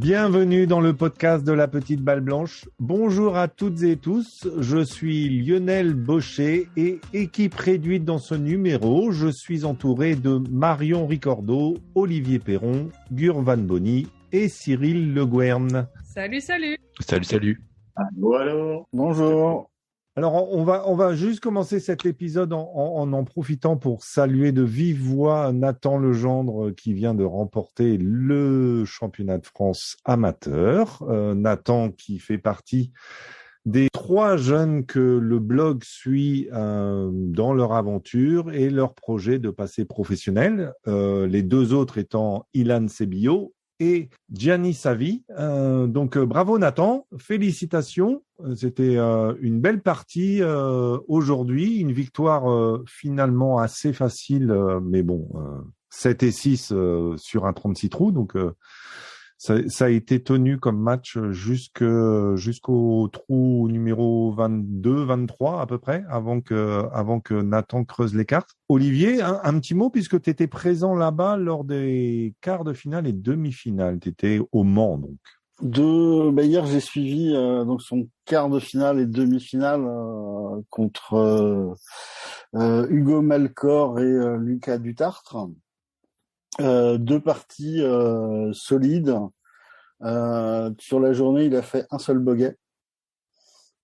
Bienvenue dans le podcast de la Petite Balle Blanche. Bonjour à toutes et tous, je suis Lionel Bochet et équipe réduite dans ce numéro, je suis entouré de Marion Ricordo, Olivier Perron, Gur Van Bonny et Cyril Le Guern. Salut, salut. Salut. Allô. Bonjour. Alors, on va juste commencer cet épisode en profitant pour saluer de vive voix Nathan Legendre qui vient de remporter le championnat de France amateur. Nathan qui fait partie des 3 jeunes que le blog suit dans leur aventure et leur projet de passer professionnel. Les 2 autres étant Ilan Sebillo et Gianni Savi. Donc bravo Nathan, félicitations. C'était une belle partie aujourd'hui, une victoire finalement assez facile, mais bon, 7 et 6 sur un 36 trous, donc ça a été tenu comme match jusqu'au trou numéro 22, 23 à peu près, avant que Nathan creuse les cartes. Olivier, un petit mot puisque tu étais présent là-bas lors des quarts de finale et demi-finale. Tu étais au Mans donc. Hier, j'ai suivi donc son quart de finale et demi-finale contre Hugo Malcor et Lucas Dutartre. 2 parties solides. Sur la journée, il a fait un seul bogey.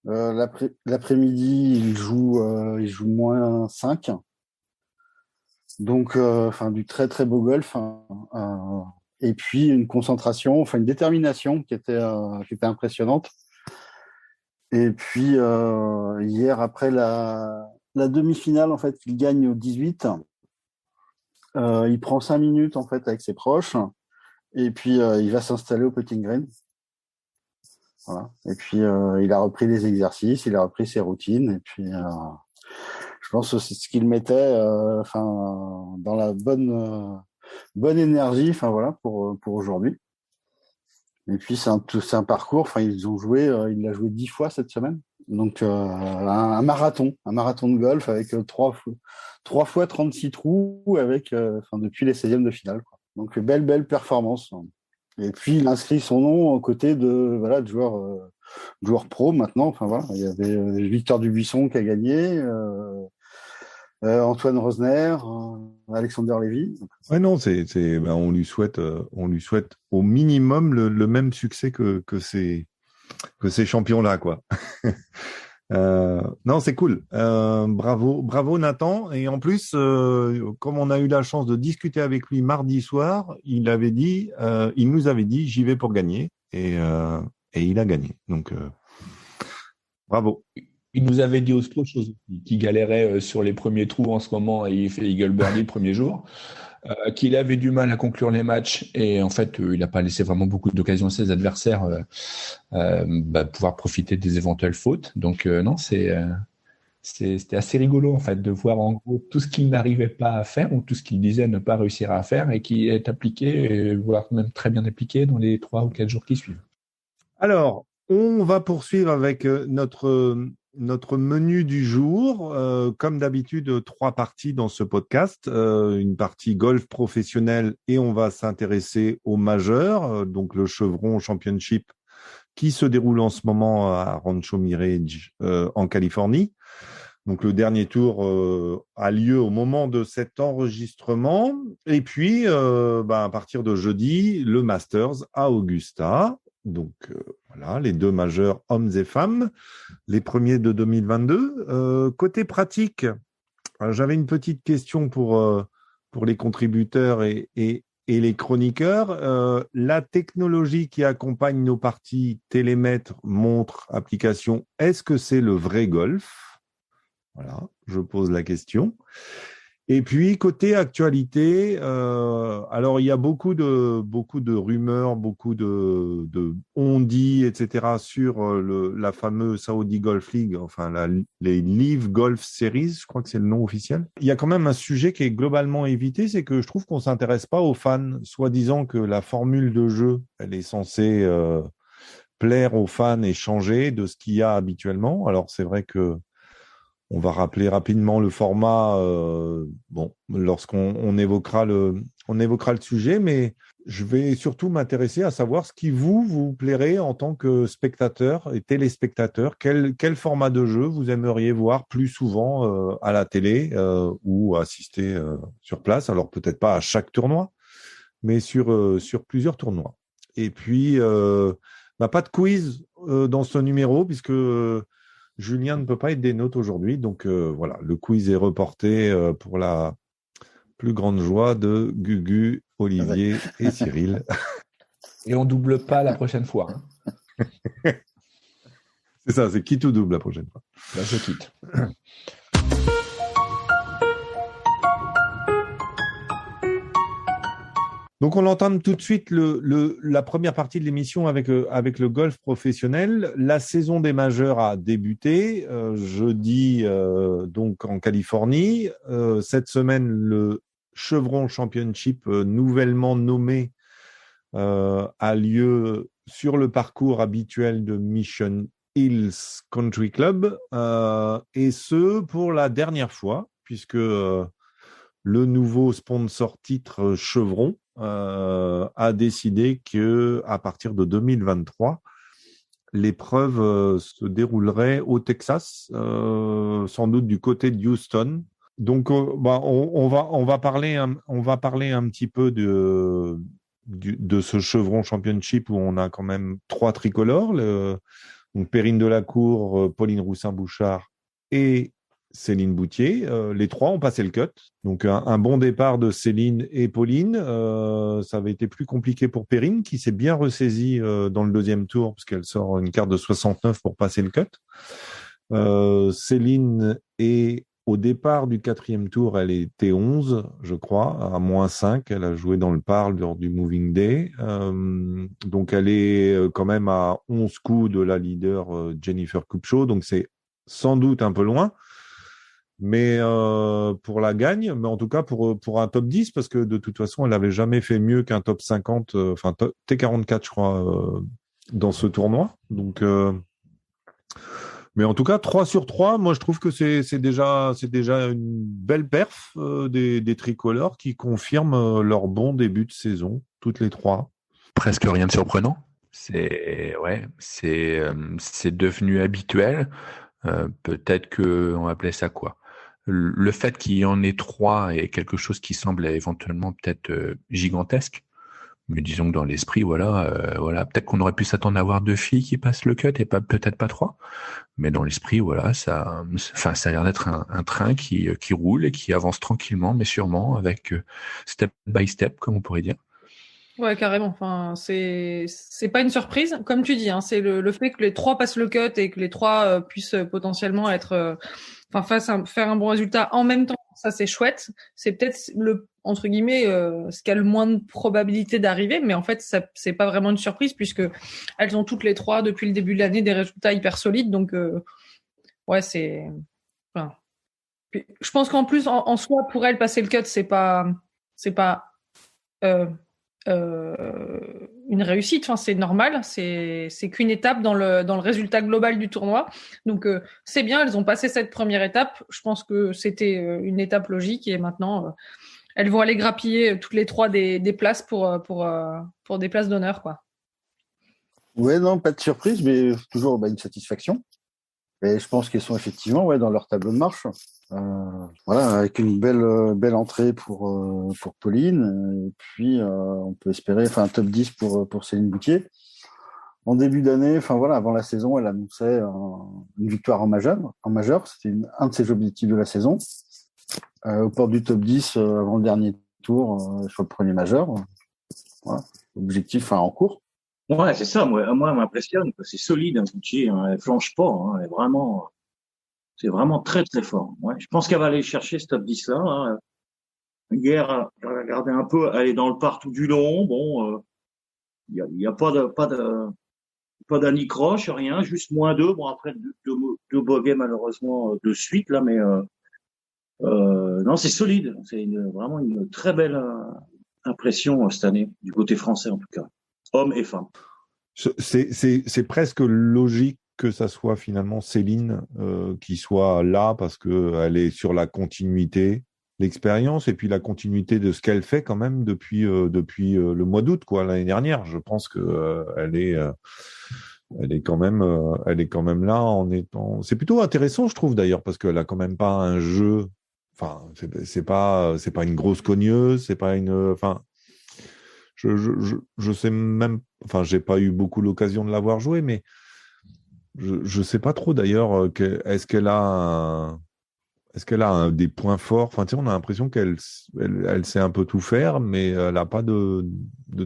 L'après-midi, il joue moins 5. Donc, du très très beau golf. Et puis une concentration, une détermination qui était impressionnante. Et puis hier, après la demi-finale, en fait, il gagne au 18. Il prend 5 minutes en fait avec ses proches, et puis il va s'installer au putting green. Voilà. Et puis il a repris les exercices, il a repris ses routines, et puis je pense que c'est ce qu'il mettait, dans la bonne énergie, pour aujourd'hui. Et puis c'est un parcours. Il l'a joué 10 fois cette semaine. Donc un marathon de golf avec 3 fois 36 trous avec depuis les 16e de finale, quoi. Donc belle performance. Et puis il inscrit son nom aux côtés de joueurs pro maintenant. Il y avait Victor Dubuisson qui a gagné, Antoine Rosner, Alexander Lévy. Ouais, non, on lui souhaite au minimum le même succès que ces champions-là, quoi. Non, c'est cool. Bravo Nathan. Et en plus, comme on a eu la chance de discuter avec lui mardi soir, il nous avait dit, j'y vais pour gagner, et il a gagné. Donc, bravo. Il nous avait dit autre chose, qu'il galérait sur les premiers trous en ce moment et il fait Eagle Birdie le premier jour, qu'il avait du mal à conclure les matchs et en fait il n'a pas laissé vraiment beaucoup d'occasions à ses adversaires pouvoir profiter des éventuelles fautes. Donc non, c'était assez rigolo en fait de voir en gros tout ce qu'il n'arrivait pas à faire ou tout ce qu'il disait ne pas réussir à faire et qui est appliqué, voire même très bien appliqué dans les 3 ou 4 jours qui suivent. Alors, on va poursuivre avec notre menu du jour. Comme d'habitude, 3 parties dans ce podcast. Une partie golf professionnel et on va s'intéresser au majeur, donc le Chevron Championship qui se déroule en ce moment à Rancho Mirage en Californie. Donc le dernier tour a lieu au moment de cet enregistrement. Et puis, à partir de jeudi, le Masters à Augusta. Donc voilà, les 2 majeurs hommes et femmes, les premiers de 2022. Côté pratique, j'avais une petite question pour les contributeurs et les chroniqueurs. La technologie qui accompagne nos parties, télémètre, montre, application, est-ce que c'est le vrai golf ? Voilà, je pose la question. Et puis, côté actualité, alors il y a beaucoup de rumeurs, beaucoup de on-dit, etc. sur la fameuse Saudi Golf League, les Live Golf Series, je crois que c'est le nom officiel. Il y a quand même un sujet qui est globalement évité, c'est que je trouve qu'on s'intéresse pas aux fans, soi-disant que la formule de jeu, elle est censée plaire aux fans et changer de ce qu'il y a habituellement. Alors c'est vrai que On va rappeler rapidement le format, lorsqu'on évoquera le sujet, mais je vais surtout m'intéresser à savoir ce qui vous plairait en tant que spectateur et téléspectateur. Quel format de jeu vous aimeriez voir plus souvent à la télé ou assister sur place? Alors peut-être pas à chaque tournoi, mais sur plusieurs tournois. Et puis, pas de quiz dans ce numéro, puisque Julien ne peut pas être des nôtres aujourd'hui. Donc voilà, le quiz est reporté pour la plus grande joie de Gugu, Olivier et Cyril. Et on double pas la prochaine fois. C'est ça, c'est quitte ou double la prochaine fois. Là, je quitte. Donc, on entame tout de suite la première partie de l'émission avec le golf professionnel. La saison des majeurs a débuté jeudi donc en Californie. Cette semaine, le Chevron Championship nouvellement nommé a lieu sur le parcours habituel de Mission Hills Country Club et ce pour la dernière fois puisque le nouveau sponsor titre Chevron a décidé que à partir de 2023, l'épreuve se déroulerait au Texas, sans doute du côté de Houston. Donc, on va parler un petit peu de ce Chevron Championship où on a quand même 3 tricolores, donc Perrine Delacour, Pauline Roussin-Bouchard et Céline Boutier. Les 3 ont passé le cut. Donc, un bon départ de Céline et Pauline. Ça avait été plus compliqué pour Perrine, qui s'est bien ressaisie dans le deuxième tour, parce qu'elle sort une carte de 69 pour passer le cut. Céline est au départ du 4e tour, elle était 11, je crois, à -5. Elle a joué dans le parle lors du Moving Day. Donc, elle est quand même à 11 coups de la leader Jennifer Kupcho. Donc, c'est sans doute un peu loin. Mais pour la gagne, mais en tout cas pour un top 10, parce que de toute façon, elle n'avait jamais fait mieux qu'un top 50, T44, je crois, dans ce tournoi. Donc, mais en tout cas, 3 sur 3, moi je trouve que c'est déjà une belle perf des tricolores qui confirment leur bon début de saison, toutes les 3. Presque rien de surprenant. C'est devenu habituel. Peut-être qu'on va appeler ça quoi? Le fait qu'il y en ait 3 est quelque chose qui semble éventuellement peut-être gigantesque. Mais disons que dans l'esprit, voilà, peut-être qu'on aurait pu s'attendre à avoir 2 filles qui passent le cut et peut-être pas 3. Mais dans l'esprit, voilà, ça a l'air d'être un train qui roule et qui avance tranquillement, mais sûrement, avec step by step, comme on pourrait dire. Ouais, carrément. Enfin, c'est pas une surprise, comme tu dis. Hein, c'est le fait que les 3 passent le cut et que les 3 puissent potentiellement être, faire un bon résultat en même temps. Ça, c'est chouette. C'est peut-être entre guillemets ce qui a le moins de probabilité d'arriver, mais en fait, ça c'est pas vraiment une surprise puisque elles ont toutes les 3 depuis le début de l'année des résultats hyper solides. Donc, ouais, c'est. Enfin, je pense qu'en plus, en soi, pour elles, passer le cut, c'est pas une réussite. Enfin, c'est normal. C'est qu'une étape dans le résultat global du tournoi. Donc, c'est bien. Elles ont passé cette première étape. Je pense que c'était une étape logique et maintenant, elles vont aller grappiller toutes les 3 des places pour des places d'honneur, quoi. Ouais, non, pas de surprise, mais toujours une satisfaction. Et je pense qu'elles sont effectivement dans leur tableau de marche. Voilà, avec une belle entrée pour Pauline. Et puis, on peut espérer un top 10 pour Céline Boutier. En début d'année, avant la saison, elle annonçait une victoire en majeur. C'était un de ses objectifs de la saison. Aux portes du top 10 avant le dernier tour sur le premier majeur. Voilà, objectif en cours. Ouais, c'est ça. Moi, elle m'impressionne. C'est solide, un Boutier. Elle flanche pas. Elle est vraiment. C'est vraiment très, très fort. Ouais. Je pense qu'elle va aller chercher ce top 10-là. Hein. Hier, elle a regardé un peu, elle est dans le partout du long. Bon, il y a pas d'anicroche, rien, juste -2. Bon, après, deux bogeys, malheureusement, de suite, là, mais non, c'est solide. C'est vraiment une très belle impression cette année, du côté français, en tout cas. Hommes et femmes. C'est presque logique que ça soit finalement Céline qui soit là parce qu'elle est sur la continuité, l'expérience et puis la continuité de ce qu'elle fait quand même depuis le mois d'août, quoi, l'année dernière. Je pense que elle est quand même là en étant. C'est plutôt intéressant, je trouve d'ailleurs, parce qu'elle a quand même pas un jeu. Enfin, c'est pas une grosse cogneuse, c'est pas une. Enfin, je sais même. Enfin, j'ai pas eu beaucoup l'occasion de l'avoir joué, mais je sais pas trop d'ailleurs. Est-ce qu'elle a des points forts? Enfin, tu sais, on a l'impression qu'elle sait un peu tout faire, mais elle a pas de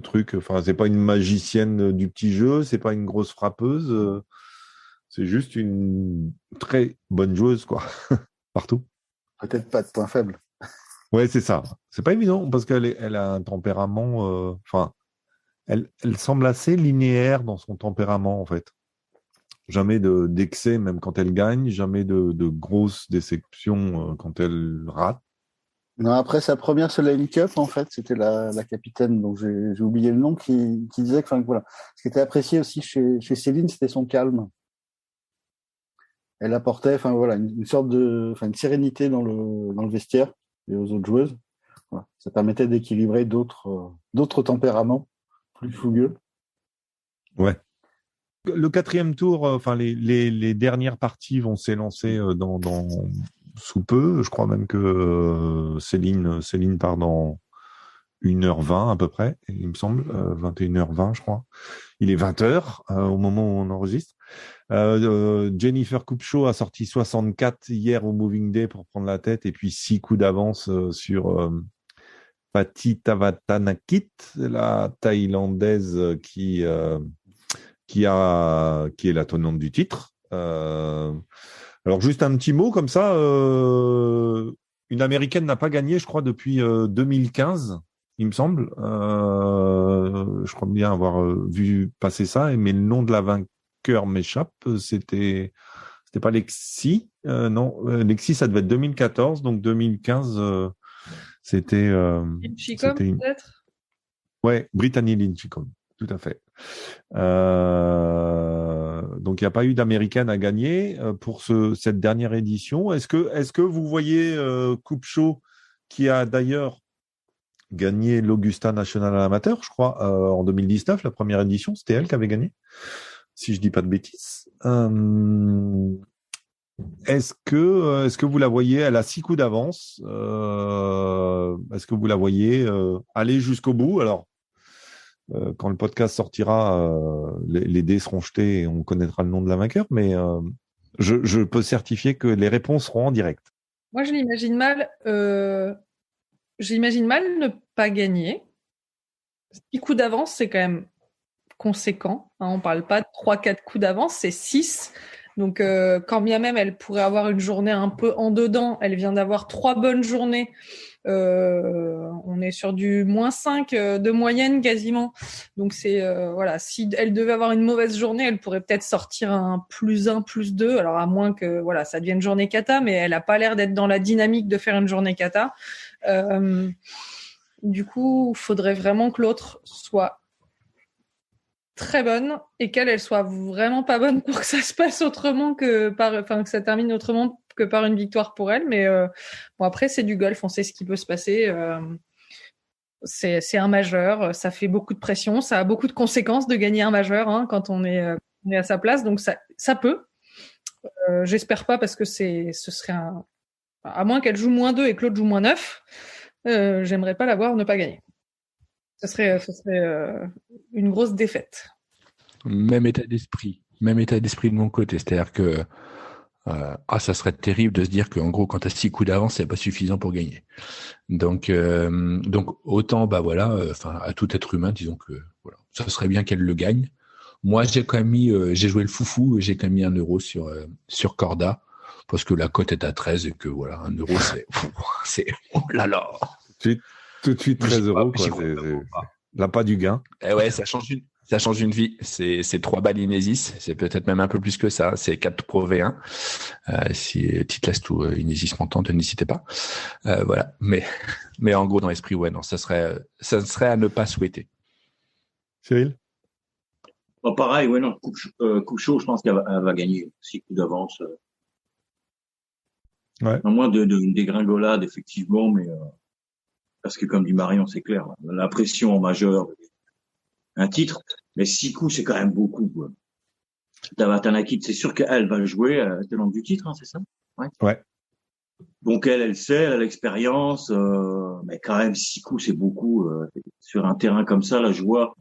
trucs. Enfin, c'est pas une magicienne du petit jeu, c'est pas une grosse frappeuse. C'est juste une très bonne joueuse, quoi, partout. Peut-être pas de point faible. Ouais, c'est ça. C'est pas évident parce elle a un tempérament. Enfin, elle semble assez linéaire dans son tempérament, en fait. Jamais d'excès, même quand elle gagne. Jamais de grosses déceptions quand elle rate. Non, après sa première Solheim Cup, en fait, c'était la capitaine, donc j'ai oublié le nom, qui disait que, enfin, voilà, ce qui était apprécié aussi chez Céline, c'était son calme. Elle apportait, enfin voilà, une sorte une sérénité dans le vestiaire et aux autres joueuses. Voilà. Ça permettait d'équilibrer d'autres tempéraments plus fougueux. Ouais. Le quatrième tour, enfin les dernières parties vont s'élancer dans sous peu. Je crois même que Céline part dans 1h20 à peu près, il me semble, 21h20 je crois. Il est 20h au moment où on enregistre. Jennifer Kupcho a sorti 64 hier au Moving Day pour prendre la tête et puis 6 coups d'avance sur Pati Tavatanakit, la Thaïlandaise qui est la tenante du titre. Alors juste un petit mot comme ça, une Américaine n'a pas gagné, je crois, depuis 2015, il me semble. Je crois bien avoir vu passer ça, mais le nom de la vainqueur m'échappe. C'était pas Lexi, non, Lexi, ça devait être 2014, donc 2015, c'était peut-être. Ouais, Brittany Lincicome, tout à fait. Donc il n'y a pas eu d'américaine à gagner pour cette dernière édition. Est-ce que vous voyez Kupcho, qui a d'ailleurs gagné l'Augusta National Amateur, je crois, en 2019, la première édition, c'était elle qui avait gagné, si je dis pas de bêtises. Est-ce que vous la voyez? Elle a 6 coups d'avance. Est-ce que vous la voyez aller jusqu'au bout? Alors, quand le podcast sortira, les dés seront jetés et on connaîtra le nom de la vainqueur, mais je peux certifier que les réponses seront en direct. Moi, je l'imagine mal. J'imagine mal ne pas gagner. 6 coups d'avance, c'est quand même conséquent. Hein, on parle pas de 3-4 coups d'avance, c'est 6. Donc, quand bien même elle pourrait avoir une journée un peu en dedans, elle vient d'avoir 3 bonnes journées. On est sur du -5 de moyenne quasiment. Donc c'est voilà, si elle devait avoir une mauvaise journée, elle pourrait peut-être sortir un +1, +2. Alors à moins que voilà, ça devienne journée kata, mais elle a pas l'air d'être dans la dynamique de faire une journée kata. Du coup, il faudrait vraiment que l'autre soit très bonne et qu'elle soit vraiment pas bonne pour que ça se passe autrement que que ça termine autrement que par une victoire pour elle. Mais bon, après, c'est du golf, on sait ce qui peut se passer. C'est un majeur, ça fait beaucoup de pression, ça a beaucoup de conséquences de gagner un majeur hein, quand on est à sa place, donc ça peut. J'espère pas parce que ce serait à moins qu'elle joue -2 et que l'autre joue -9, j'aimerais pas la voir ne pas gagner. Ce serait une grosse défaite. Même état d'esprit de mon côté, c'est-à-dire que ça serait terrible de se dire qu'en gros, quand tu as 6 coups d'avance, c'est pas suffisant pour gagner. Donc autant, à tout être humain, disons que voilà, ça serait bien qu'elle le gagne. Moi, j'ai quand même j'ai joué le foufou, j'ai quand même mis 1 euro sur Corda, parce que la cote est à 13 et que voilà, 1 euro, c'est oh là là. Tout de suite 13 euros, quoi. C'est l'appât du gain. Et ouais, ça change une vie. C'est 3 balles Inesis. C'est peut-être même un peu plus que ça. C'est 4 Pro V1. Si Titlas ou Inesis m'entendent, n'hésitez pas. Voilà. Mais en gros, dans l'esprit, ouais, non, ça serait à ne pas souhaiter. Cyril? Pareil, ouais, non, coup chaud, je pense qu'elle va gagner. 6 coups d'avance. Ouais. À moins d'une dégringolade, effectivement, mais parce que comme dit Marion, c'est clair, la pression en majeur, un titre, mais 6 coups, c'est quand même beaucoup, quoi. Dawatanakit, c'est sûr qu'elle va jouer tenante du titre, hein, c'est ça? Ouais. Donc elle sait, elle a l'expérience, mais quand même 6 coups, c'est beaucoup. Sur un terrain comme ça, la joie,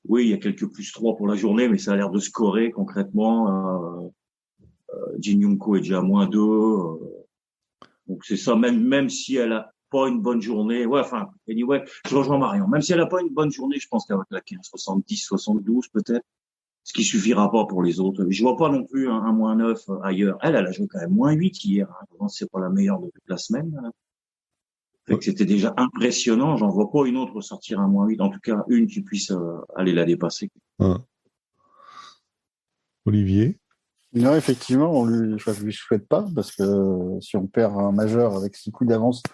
oui, il y a quelques +3 pour la journée, mais ça a l'air de scorer concrètement. Jin Young-ko est déjà à -2. Donc c'est ça, même si elle a pas une bonne journée. Ouais, enfin, anyway, je rejoins Marion. Même si elle a pas une bonne journée, je pense qu'elle va claquer un 70, 72 peut-être. Ce qui suffira pas pour les autres. Je vois pas non plus un -9 ailleurs. Elle a joué quand même -8 hier. Hein. Je pense que c'est pas la meilleure de toute la semaine. Hein. Fait que c'était déjà impressionnant. J'en vois pas une autre sortir un -8. En tout cas, une qui puisse aller la dépasser. Olivier? Non, effectivement, je lui souhaite pas, parce que si on perd un majeur avec 6 coups d'avance,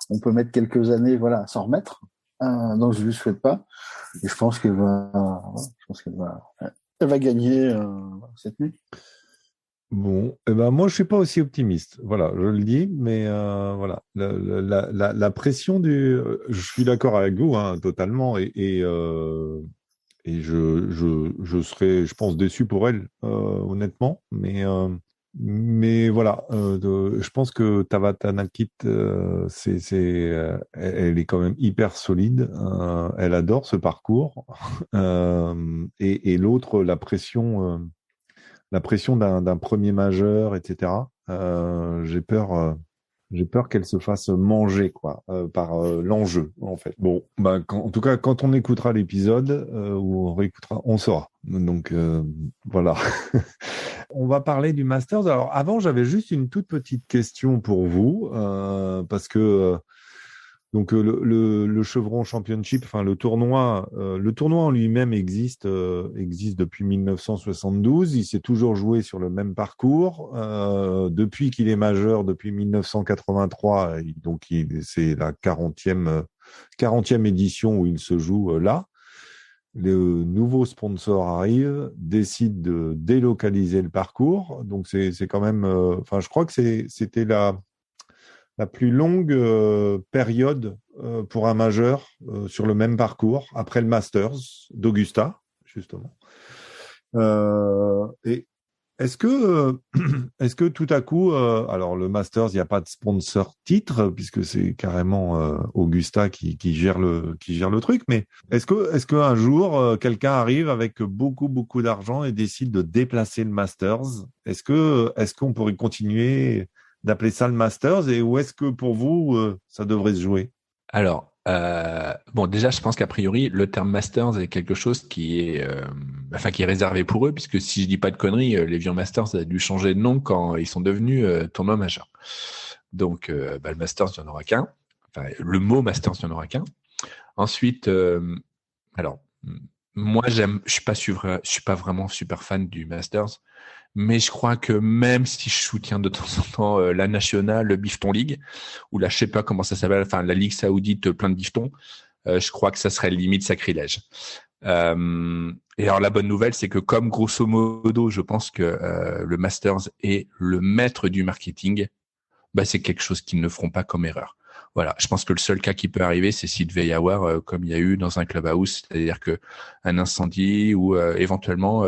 on peut mettre quelques années, voilà, à s'en remettre. Donc je lui souhaite pas. Et je pense qu'elle va gagner cette nuit. Bon, moi je suis pas aussi optimiste. Voilà, je le dis, mais voilà, la pression je suis d'accord avec vous, hein, totalement, et je serais, je pense, déçu pour elle, honnêtement, mais voilà, je pense que Dawatanakit, elle est quand même hyper solide. Elle adore ce parcours, et l'autre, la pression d'un premier majeur, etc. J'ai peur qu'elle se fasse manger, quoi, par l'enjeu, en fait. Bon, en tout cas, quand on écoutera l'épisode, ou on réécoutera, on saura. Donc voilà. On va parler du Masters. Alors avant, j'avais juste une toute petite question pour vous, parce que donc le Chevron Championship, enfin le tournoi en lui-même existe depuis 1972. Il s'est toujours joué sur le même parcours depuis qu'il est majeur, depuis 1983. Donc c'est la 40e édition où il se joue là. Le nouveau sponsor arrive, décide de délocaliser le parcours. Donc c'est quand même, je crois que c'était la plus longue période pour un majeur sur le même parcours, après le Masters d'Augusta, justement. Et est-ce que tout à coup, alors le Masters, il n'y a pas de sponsor titre, puisque c'est carrément Augusta qui gère le truc, mais est-ce que un jour, quelqu'un arrive avec beaucoup, beaucoup d'argent et décide de déplacer le Masters? Est-ce qu'on pourrait continuer d'appeler ça le Masters, et où est-ce que pour vous ça devrait se jouer? Alors, déjà, je pense qu'a priori, le terme Masters est quelque chose qui est réservé pour eux, puisque si je dis pas de conneries, l'Evian Masters a dû changer de nom quand ils sont devenus tournoi majeur. Donc, le Masters, il n'y en aura qu'un. Enfin, le mot Masters, il n'y en aura qu'un. Ensuite, moi, je suis pas vraiment super fan du Masters. Mais je crois que même si je soutiens de temps en temps la nationale, le Bifton League, ou la, je sais pas comment ça s'appelle, enfin la Ligue saoudite plein de biftons, je crois que ça serait limite sacrilège. Et alors la bonne nouvelle, c'est que comme grosso modo, je pense que le Masters est le maître du marketing, c'est quelque chose qu'ils ne feront pas comme erreur. Voilà, je pense que le seul cas qui peut arriver, c'est s'il devait y avoir, comme il y a eu dans un clubhouse, c'est-à-dire que un incendie ou éventuellement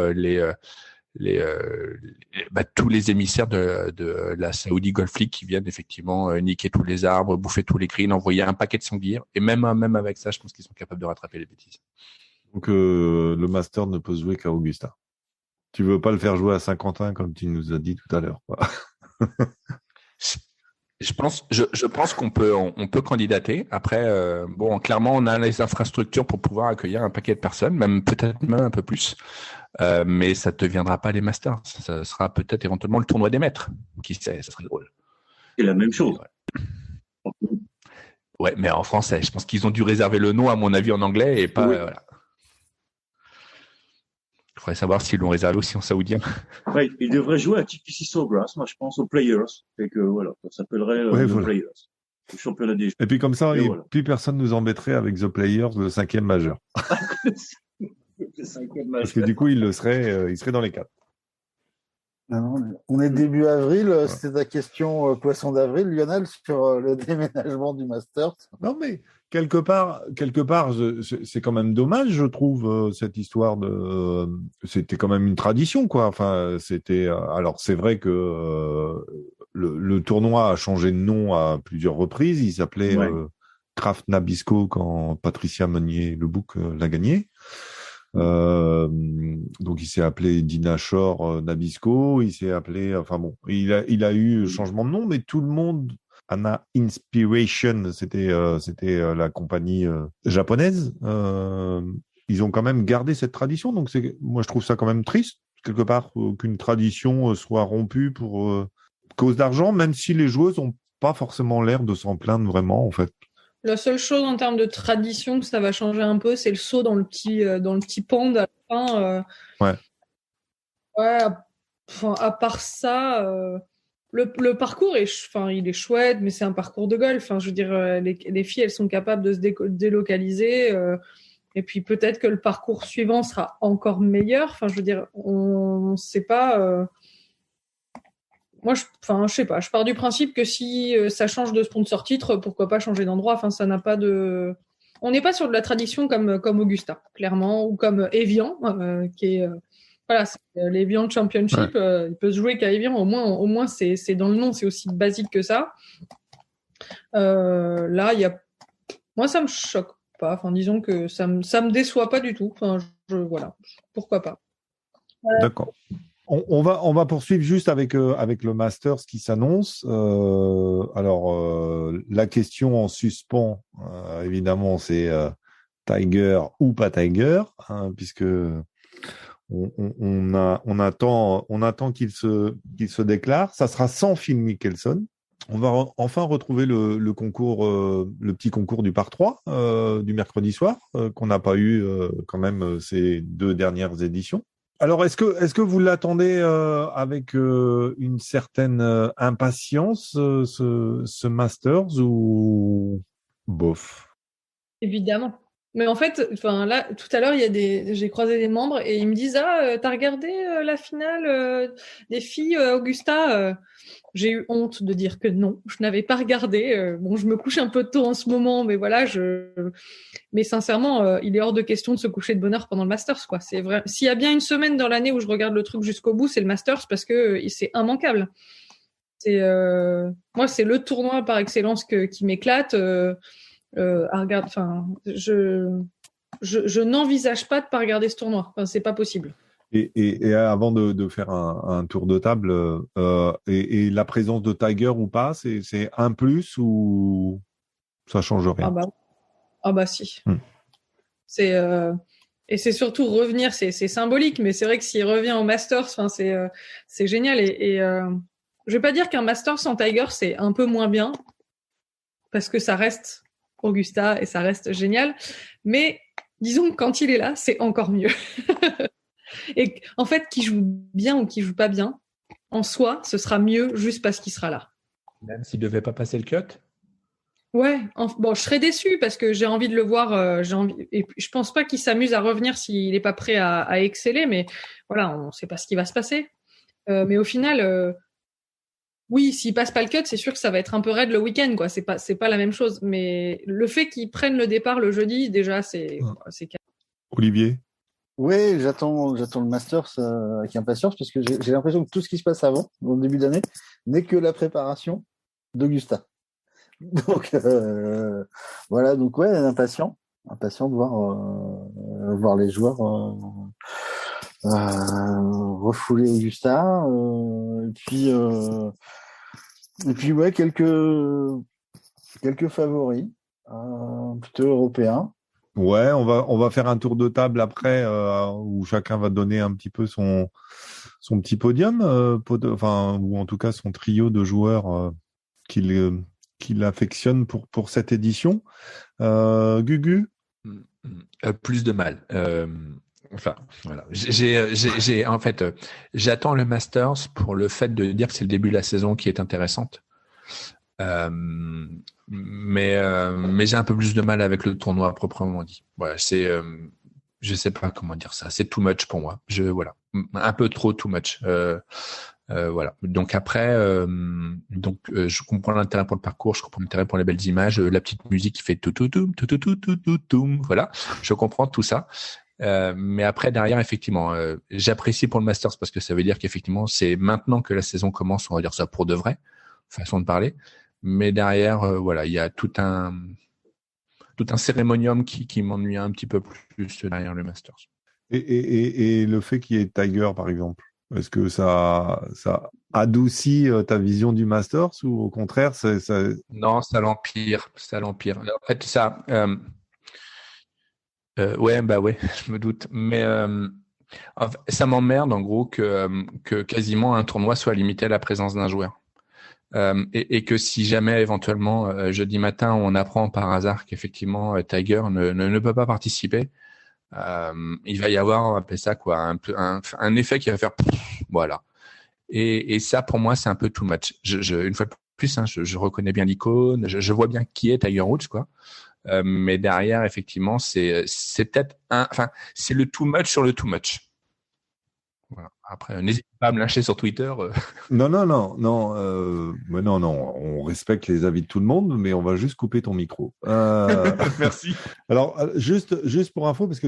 tous les émissaires de la Saudi Golf League qui viennent effectivement niquer tous les arbres, bouffer tous les greens, envoyer un paquet de sanglières. Et même avec ça, je pense qu'ils sont capables de rattraper les bêtises. Donc le Master ne peut se jouer qu'à Augusta. Tu veux pas le faire jouer à Saint-Quentin comme tu nous as dit tout à l'heure, quoi. Je pense qu'on peut candidater. Après, clairement, on a les infrastructures pour pouvoir accueillir un paquet de personnes, peut-être un peu plus. Mais ça ne deviendra pas les Masters. Ça sera peut-être éventuellement le tournoi des maîtres. Qui sait, ça serait drôle. C'est la même chose. Ouais, mais en français. Je pense qu'ils ont dû réserver le nom, à mon avis, en anglais et pas. Oui. Voilà. Il faudrait savoir s'ils l'ont réservé aussi en saoudien. Ouais, ils devraient jouer à TPC Sawgrass, moi je pense aux Players. Et que voilà, ça s'appellerait Players. Le championnat des jeux. Et puis comme ça, plus personne nous embêterait avec The Players, le 5e majeur. Le cinquième Parce que majeur. du coup, il serait dans les 4. Non, on est début avril. Ouais. C'était ta question poisson d'avril, Lionel, sur le déménagement du Masters. Non, mais quelque part, c'est quand même dommage, je trouve, cette histoire de. C'était quand même une tradition, quoi. Enfin, c'était. Alors, c'est vrai que le tournoi a changé de nom à plusieurs reprises. Il s'appelait Ouais. Kraft Nabisco quand Patricia Meunier-Lebouc l'a gagné. Donc il s'est appelé Dinah Shore Nabisco, il s'est appelé, enfin bon, il a eu changement de nom, mais tout le monde, Anna Inspiration, c'était la compagnie japonaise. Ils ont quand même gardé cette tradition, donc moi je trouve ça quand même triste quelque part qu'une tradition soit rompue pour cause d'argent, même si les joueuses ont pas forcément l'air de s'en plaindre vraiment en fait. La seule chose en termes de tradition que ça va changer un peu, c'est le saut dans le petit pond à la fin. Ouais. Ouais. Enfin, à part ça, le parcours il est chouette, mais c'est un parcours de golf. Enfin, je veux dire, les filles, elles sont capables de se délocaliser. Et puis peut-être que le parcours suivant sera encore meilleur. Enfin, je veux dire, on sait pas. Moi, je sais pas. Je pars du principe que si ça change de sponsor titre, pourquoi pas changer d'endroit. Enfin, ça n'a pas de. On n'est pas sur de la tradition comme Augusta, clairement, ou comme Evian, qui est voilà, c'est l'Evian Championship. Il peut se jouer qu'à Evian. Au moins, c'est dans le nom, c'est aussi basique que ça. Là, moi, ça me choque pas. Enfin, disons que ça me déçoit pas du tout. Enfin, voilà, pourquoi pas. D'accord. On va poursuivre juste avec le Masters qui s'annonce. Alors, la question en suspens, évidemment, c'est Tiger ou pas Tiger, hein, puisque on attend qu'il se déclare. Ça sera sans Phil Mickelson. On va enfin retrouver le concours, le petit concours du par 3 du mercredi soir, qu'on n'a pas eu quand même ces 2 dernières éditions. Alors, est-ce que vous l'attendez avec une certaine impatience, ce Masters, ou bof? Évidemment. Mais en fait, enfin là, tout à l'heure, j'ai croisé des membres et ils me disent t'as regardé la finale des filles Augusta. J'ai eu honte de dire que non, je n'avais pas regardé. Bon, je me couche un peu tôt en ce moment, mais voilà, mais sincèrement, il est hors de question de se coucher de bonne heure pendant le Masters, quoi. C'est vrai. S'il y a bien une semaine dans l'année où je regarde le truc jusqu'au bout, c'est le Masters parce que c'est immanquable. Moi, c'est le tournoi par excellence qui m'éclate. À regarder, enfin, je n'envisage pas de pas regarder ce tournoi. Enfin, c'est pas possible. Et avant de faire un tour de table, et la présence de Tiger ou pas, c'est un plus ou ça change rien? Ah bah si. C'est et c'est surtout revenir, c'est symbolique, mais c'est vrai que s'il revient au Masters, enfin c'est génial. Et je vais pas dire qu'un Masters sans Tiger c'est un peu moins bien parce que ça reste Augusta et ça reste génial. Mais disons que quand il est là, c'est encore mieux. Et en fait, qu'il joue bien ou qu'il joue pas bien, en soi, ce sera mieux juste parce qu'il sera là. Même s'il devait pas passer le cut. Ouais, bon, je serais déçue parce que j'ai envie de le voir. Et je pense pas qu'il s'amuse à revenir s'il n'est pas prêt à exceller, mais voilà, on ne sait pas ce qui va se passer. Mais au final, oui, s'il passe pas le cut, c'est sûr que ça va être un peu raide le week-end, quoi. C'est pas la même chose. Mais le fait qu'il prenne le départ le jeudi, déjà, c'est. Olivier? Oui, j'attends le Masters avec impatience parce que j'ai l'impression que tout ce qui se passe avant, au début d'année, n'est que la préparation d'Augusta. Donc voilà, donc ouais, impatient de voir les joueurs refouler Augusta, et puis ouais, quelques favoris plutôt européens. Ouais, on va faire un tour de table après où chacun va donner un petit peu son petit podium, enfin, ou en tout cas son trio de joueurs qu'il affectionne pour cette édition. Gugu? Plus de mal. Enfin, voilà. En fait, j'attends le Masters pour le fait de dire que c'est le début de la saison qui est intéressante. Mais j'ai un peu plus de mal avec le tournoi proprement dit. Voilà, je sais pas comment dire ça. C'est too much pour moi. Voilà, un peu trop too much. Voilà. Donc après, je comprends l'intérêt pour le parcours, je comprends l'intérêt pour les belles images, la petite musique qui fait tout tout tout tout tout tout tout tout tout. Voilà, je comprends tout ça. Mais après derrière, effectivement, j'apprécie pour le Masters parce que ça veut dire qu'effectivement, c'est maintenant que la saison commence, on va dire ça pour de vrai, façon de parler. Mais derrière, voilà, il y a tout un cérémonium qui m'ennuie un petit peu plus derrière le Masters. Et le fait qu'il y ait Tiger, par exemple, est-ce que ça adoucit ta vision du Masters ou au contraire, ça... Non, ça l'empire. En fait, ça, ouais, je me doute. Mais en fait, ça m'emmerde en gros que quasiment un tournoi soit limité à la présence d'un joueur. Et que si jamais éventuellement jeudi matin on apprend par hasard qu'effectivement Tiger ne peut pas participer, il va y avoir, on va appeler ça quoi, un effet qui va faire voilà. Et ça pour moi c'est un peu too much. Une fois de plus, hein, je reconnais bien l'icône, je vois bien qui est Tiger Woods quoi. Mais derrière effectivement c'est peut-être c'est le too much sur le too much. Voilà. Après, n'hésitez pas à me lâcher sur Twitter. Non, on respecte les avis de tout le monde, mais on va juste couper ton micro. Merci. Alors, juste pour info, parce que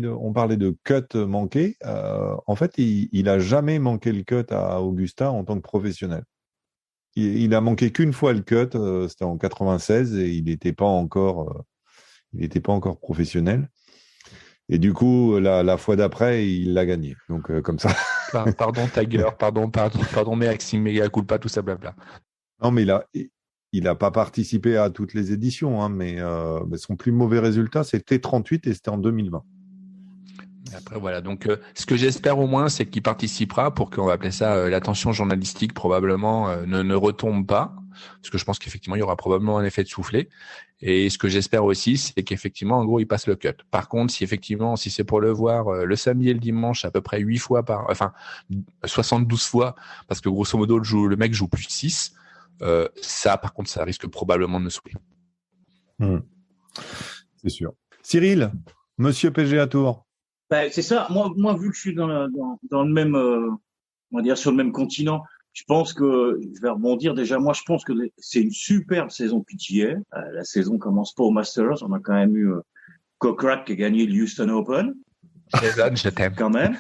on parlait de cut manqué. En fait, il a jamais manqué le cut à Augusta en tant que professionnel. Il a manqué qu'une fois le cut, c'était en 96 et il n'était pas encore professionnel. Et du coup, la fois d'après, il l'a gagné. Donc, comme ça. Pardon, Tiger, pardon, Maxime, méga culpa, tout ça, blabla. Non, mais il a pas participé à toutes les éditions, hein, mais son plus mauvais résultat, c'était 38 et c'était en 2020. Après, voilà. Donc, ce que j'espère au moins, c'est qu'il participera pour qu'on va appeler ça l'attention journalistique, probablement, ne retombe pas. Parce que je pense qu'effectivement, il y aura probablement un effet de soufflet. Et ce que j'espère aussi, c'est qu'effectivement, en gros, il passe le cut. Par contre, si c'est pour le voir le samedi et le dimanche, à peu près 72 fois, parce que grosso modo, le mec joue plus 6, ça, par contre, ça risque probablement de me saouler. C'est sûr. Cyril, Monsieur PGA Tour. Ben, c'est ça. Moi, vu que je suis dans le même, on va dire sur le même continent, je pense que je vais rebondir. Déjà, moi, je pense que c'est une superbe saison PGA. La saison commence pas au Masters. On a quand même eu Kokrak qui a gagné le Houston Open. Jason, je t'aime. Quand même.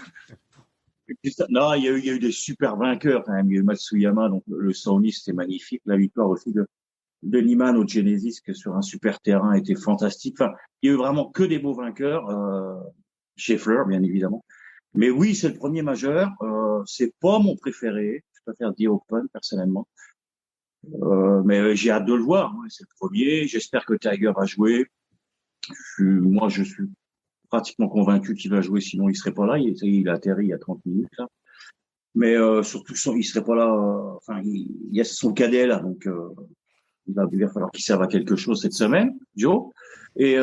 Non, il y a eu des super vainqueurs quand même. Il y a eu Matsuyama, donc le Sony, c'était magnifique. La victoire aussi de Niemann au Genesis, que sur un super terrain était fantastique. Enfin, il y a eu vraiment que des beaux vainqueurs. Scheffler, bien évidemment. Mais oui, c'est le premier majeur. C'est pas mon préféré. Je préfère The Open, personnellement. Mais j'ai hâte de le voir. Ouais, c'est le premier. J'espère que Tiger va jouer. Moi, je suis pratiquement convaincu qu'il va jouer, sinon il serait pas là. Il a atterri il y a 30 minutes, là. Mais surtout, il serait pas là. Il y a son cadet là, donc il va falloir qu'il serve à quelque chose cette semaine, Joe. Et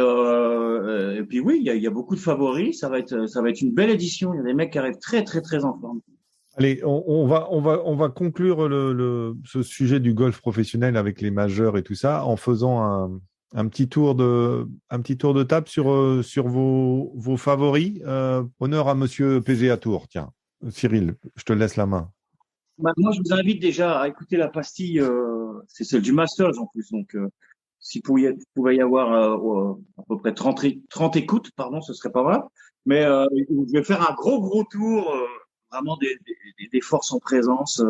puis oui, il y a beaucoup de favoris. Ça va être une belle édition. Il y a des mecs qui arrivent très très très en forme. Allez, on va conclure ce sujet du golf professionnel avec les majeurs et tout ça en faisant un petit tour de table sur vos favoris. Honneur à Monsieur PGA Tour. Tiens, Cyril, je te laisse la main. Moi, je vous invite déjà à écouter la pastille. C'est celle du Masters en plus. Donc, s'il pouvait y avoir à peu près 30 écoutes, ce serait pas mal. Mais je vais faire un gros tour, vraiment des forces en présence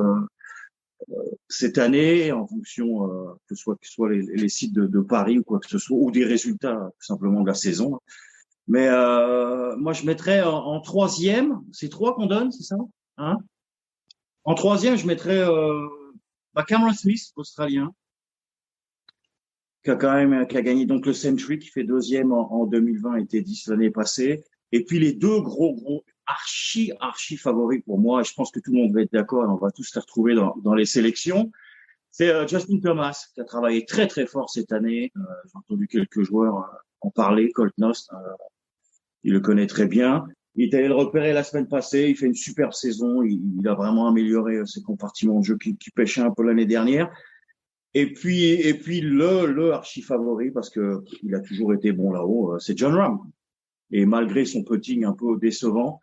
cette année, en fonction que ce soit les sites de Paris ou quoi que ce soit, ou des résultats tout simplement de la saison. Mais moi, je mettrais en troisième. C'est 3 qu'on donne, c'est ça, hein? En troisième, je mettrais Cameron Smith, australien, qui a gagné donc le Century, qui fait deuxième en 2020 et T10 l'année passée. Et puis les deux gros archi favoris pour moi, et je pense que tout le monde va être d'accord, et on va tous les retrouver dans les sélections. C'est Justin Thomas, qui a travaillé très très fort cette année. J'ai entendu quelques joueurs en parler. Colt Knost, il le connaît très bien. Il est allé le repérer la semaine passée. Il fait une superbe saison. Il a vraiment amélioré ses compartiments de jeu qui pêchaient un peu l'année dernière. Et puis le archi favori, parce que il a toujours été bon là-haut, c'est Jon Rahm. Et malgré son putting un peu décevant,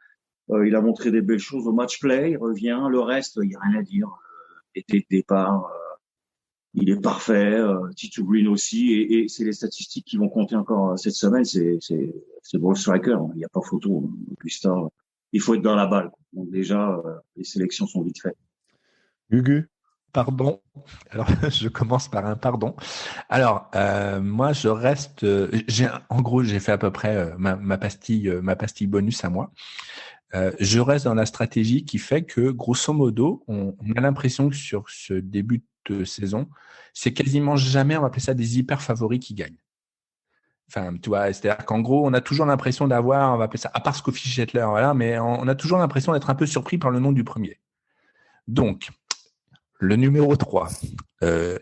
il a montré des belles choses au match play. Il revient. Le reste, il n'y a rien à dire. Était de départ, il est parfait. T2 Green aussi. Et c'est les statistiques qui vont compter encore cette semaine. C'est ball striker. Il n'y a pas photo. Augusta, il faut être dans la balle. Donc déjà, les sélections sont vite faites. Gugu. Pardon. Alors, je commence par un pardon. Alors, moi, je reste. En gros, j'ai fait à peu près ma pastille bonus à moi. Je reste dans la stratégie qui fait que, grosso modo, on a l'impression que sur ce début de saison, c'est quasiment jamais, on va appeler ça des hyper favoris qui gagnent. Enfin, tu vois, c'est-à-dire qu'en gros, on a toujours l'impression d'avoir, on va appeler ça, à part Scofield Shetler, voilà, mais on a toujours l'impression d'être un peu surpris par le nom du premier. Donc, le numéro 3,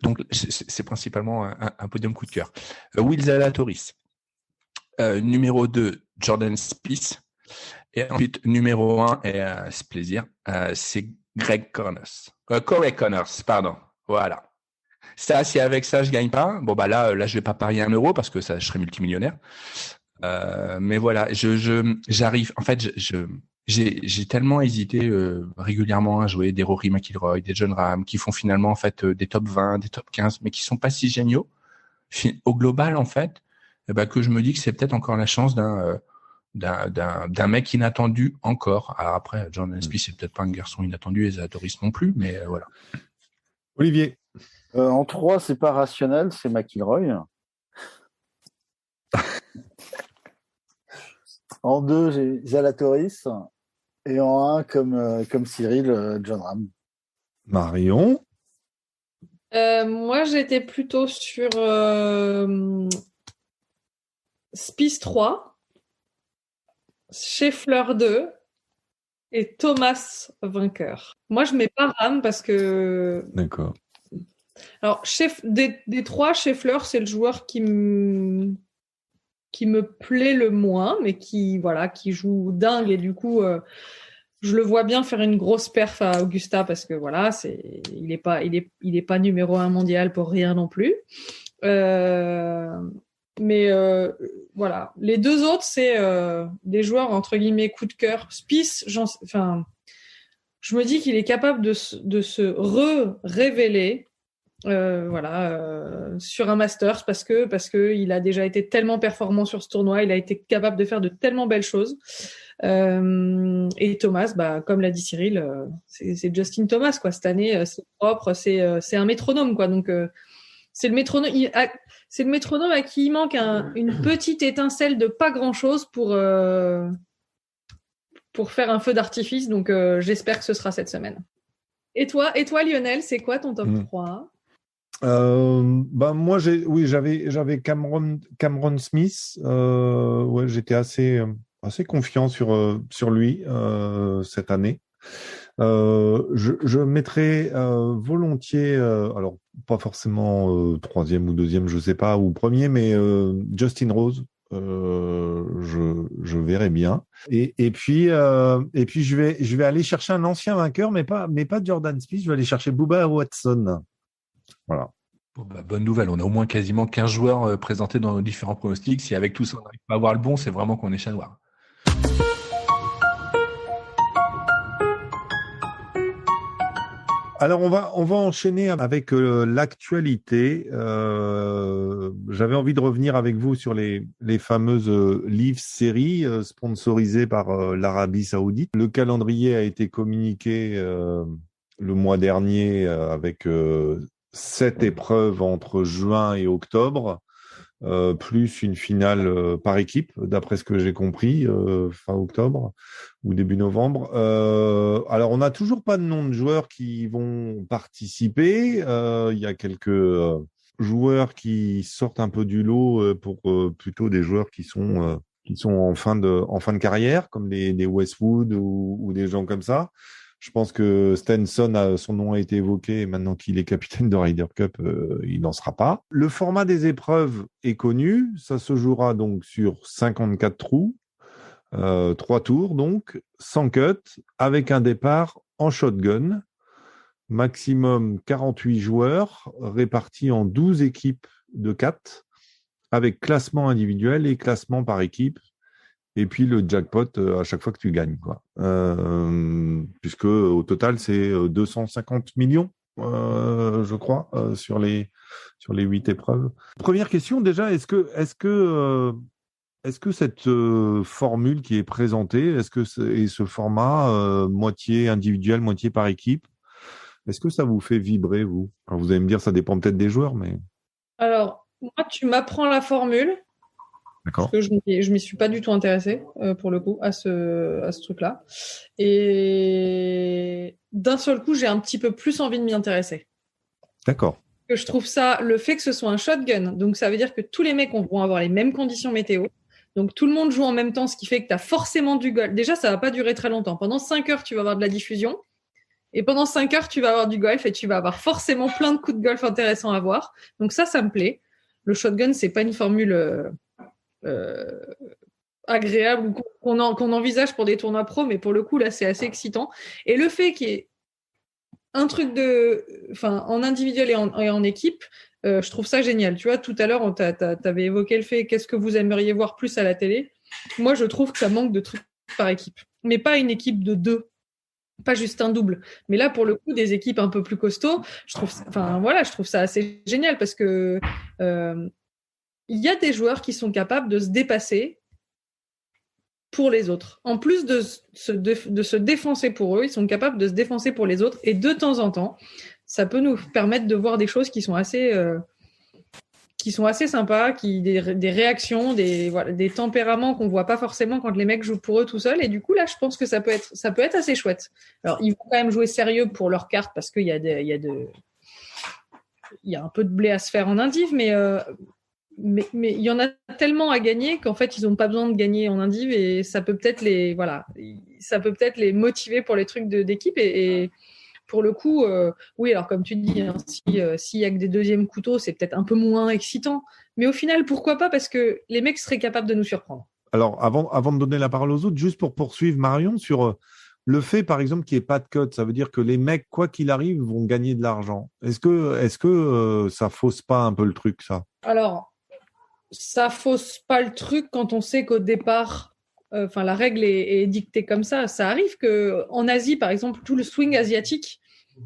donc c'est principalement un podium coup de cœur. Will Zalatoris. Numéro 2, Jordan Spieth. Et ensuite, numéro 1, et c'est plaisir, c'est Corey Connors, pardon. Voilà. Ça, si avec ça, je gagne pas, bon, bah là, je vais pas parier 1 euro parce que ça, je serais multimillionnaire. Mais voilà, j'arrive, en fait, j'ai tellement hésité régulièrement à jouer des Rory McIlroy, des Jon Rahm, qui font finalement, en fait, des top 20, des top 15, mais qui sont pas si géniaux. Au global, en fait, que je me dis que c'est peut-être encore la chance d'un mec inattendu encore. Alors après, Jordan Spieth, c'est peut-être pas un garçon inattendu et Zalatoris non plus, mais voilà. Olivier. En 3, c'est pas rationnel, c'est McIlroy. En 2, j'ai Zalatoris. Et en 1, comme Cyril, Jon Rahm. Marion. Moi, j'étais plutôt sur Spieth 3, Scheffler 2 et Thomas vainqueur. Moi, je mets pas Rahm parce que... D'accord. Alors, des 3, Scheffler, c'est le joueur qui me plaît le moins, mais qui joue dingue et du coup, je le vois bien faire une grosse perf à Augusta parce que voilà, il est pas numéro 1 mondial pour rien non plus. Mais voilà, les deux autres, c'est des joueurs entre guillemets coup de cœur. Spieth, je me dis qu'il est capable de se révéler. Sur un Masters parce que il a déjà été tellement performant sur ce tournoi, il a été capable de faire de tellement belles choses. Et Thomas, comme l'a dit Cyril, c'est Justin Thomas quoi. Cette année, c'est propre, c'est un métronome quoi. Donc c'est le métronome à qui il manque une petite étincelle de pas grand chose pour faire un feu d'artifice. Donc j'espère que ce sera cette semaine. Et toi Lionel, c'est quoi ton top 3? Moi j'avais Cameron Smith. J'étais assez confiant sur lui cette année. Je mettrais volontiers, alors pas forcément troisième ou deuxième, je sais pas, ou premier, mais Justin Rose. Je verrai bien. Et puis je vais aller chercher un ancien vainqueur, mais pas Jordan Spieth. Je vais aller chercher Bubba Watson. Voilà. Bon, bonne nouvelle, on a au moins quasiment 15 joueurs présentés dans nos différents pronostics. Si avec tout ça on n'arrive pas à avoir le bon, c'est vraiment qu'on est chat noir. Alors on va enchaîner avec l'actualité. J'avais envie de revenir avec vous sur les fameuses Live séries sponsorisées par l'Arabie Saoudite. Le calendrier a été communiqué le mois dernier avec 7 épreuves entre juin et octobre, plus une finale par équipe, d'après ce que j'ai compris, fin octobre ou début novembre. Alors, on n'a toujours pas de nom de joueurs qui vont participer. Il y a quelques joueurs qui sortent un peu du lot pour plutôt des joueurs qui sont en fin de carrière, comme des Westwood ou des gens comme ça. Je pense que Stenson, son nom a été évoqué, et maintenant qu'il est capitaine de Ryder Cup, il n'en sera pas. Le format des épreuves est connu, ça se jouera donc sur 54 trous, 3 tours donc, sans cut, avec un départ en shotgun, maximum 48 joueurs, répartis en 12 équipes de 4, avec classement individuel et classement par équipe. et puis le jackpot à chaque fois que tu gagnes, quoi. Puisque au total, c'est 250 millions, je crois, sur les 8 épreuves. Première question déjà, est-ce que cette formule qui est présentée, et ce format moitié individuel, moitié par équipe, est-ce que ça vous fait vibrer, vous? Alors, vous allez me dire, ça dépend peut-être des joueurs, mais Alors, moi, tu m'apprends la formule, parce d'accord. que je m'y suis pas du tout intéressée, pour le coup, à ce truc-là. Et d'un seul coup, j'ai un petit peu plus envie de m'y intéresser. D'accord. Que je trouve ça, le fait que ce soit un shotgun, donc ça veut dire que tous les mecs vont avoir les mêmes conditions météo. Donc tout le monde joue en même temps, ce qui fait que tu as forcément du golf. Déjà, ça va pas durer très longtemps. Pendant 5 heures, tu vas avoir de la diffusion. Et pendant 5 heures, tu vas avoir du golf et tu vas avoir forcément plein de coups de golf intéressants à voir. Donc ça me plaît. Le shotgun, c'est pas une formule euh, agréable ou qu'on envisage pour des tournois pro, mais pour le coup, là, c'est assez excitant. Et le fait qu'il y ait un truc en individuel et en équipe, je trouve ça génial. Tu vois, tout à l'heure, t'avais évoqué le fait qu'est-ce que vous aimeriez voir plus à la télé. Moi, je trouve que ça manque de trucs par équipe, mais pas une équipe de 2, pas juste un double. Mais là, pour le coup, des équipes un peu plus costauds, je trouve ça assez génial parce que il y a des joueurs qui sont capables de se dépasser pour les autres. En plus de se défoncer pour eux, ils sont capables de se défoncer pour les autres. Et de temps en temps, ça peut nous permettre de voir des choses qui sont assez sympas, des réactions, des tempéraments qu'on voit pas forcément quand les mecs jouent pour eux tout seuls. Et du coup, là, je pense que ça peut être assez chouette. Alors, ils vont quand même jouer sérieux pour leurs cartes parce qu'il y a un peu de blé à se faire en indiv, mais il y en a tellement à gagner qu'en fait, ils n'ont pas besoin de gagner en indiv et ça peut peut-être les motiver pour les trucs d'équipe et pour le coup, oui, alors comme tu dis, hein, s'il y a que des deuxièmes couteaux, c'est peut-être un peu moins excitant. Mais au final, pourquoi pas? Parce que les mecs seraient capables de nous surprendre. Alors, avant de donner la parole aux autres, juste pour poursuivre Marion sur le fait, par exemple, qu'il n'y ait pas de cut, ça veut dire que les mecs, quoi qu'il arrive, vont gagner de l'argent. Est-ce que ça fausse pas un peu le truc, ça? Alors, ça fausse pas le truc quand on sait qu'au départ, la règle est dictée comme ça. Ça arrive que en Asie, par exemple, tout le swing asiatique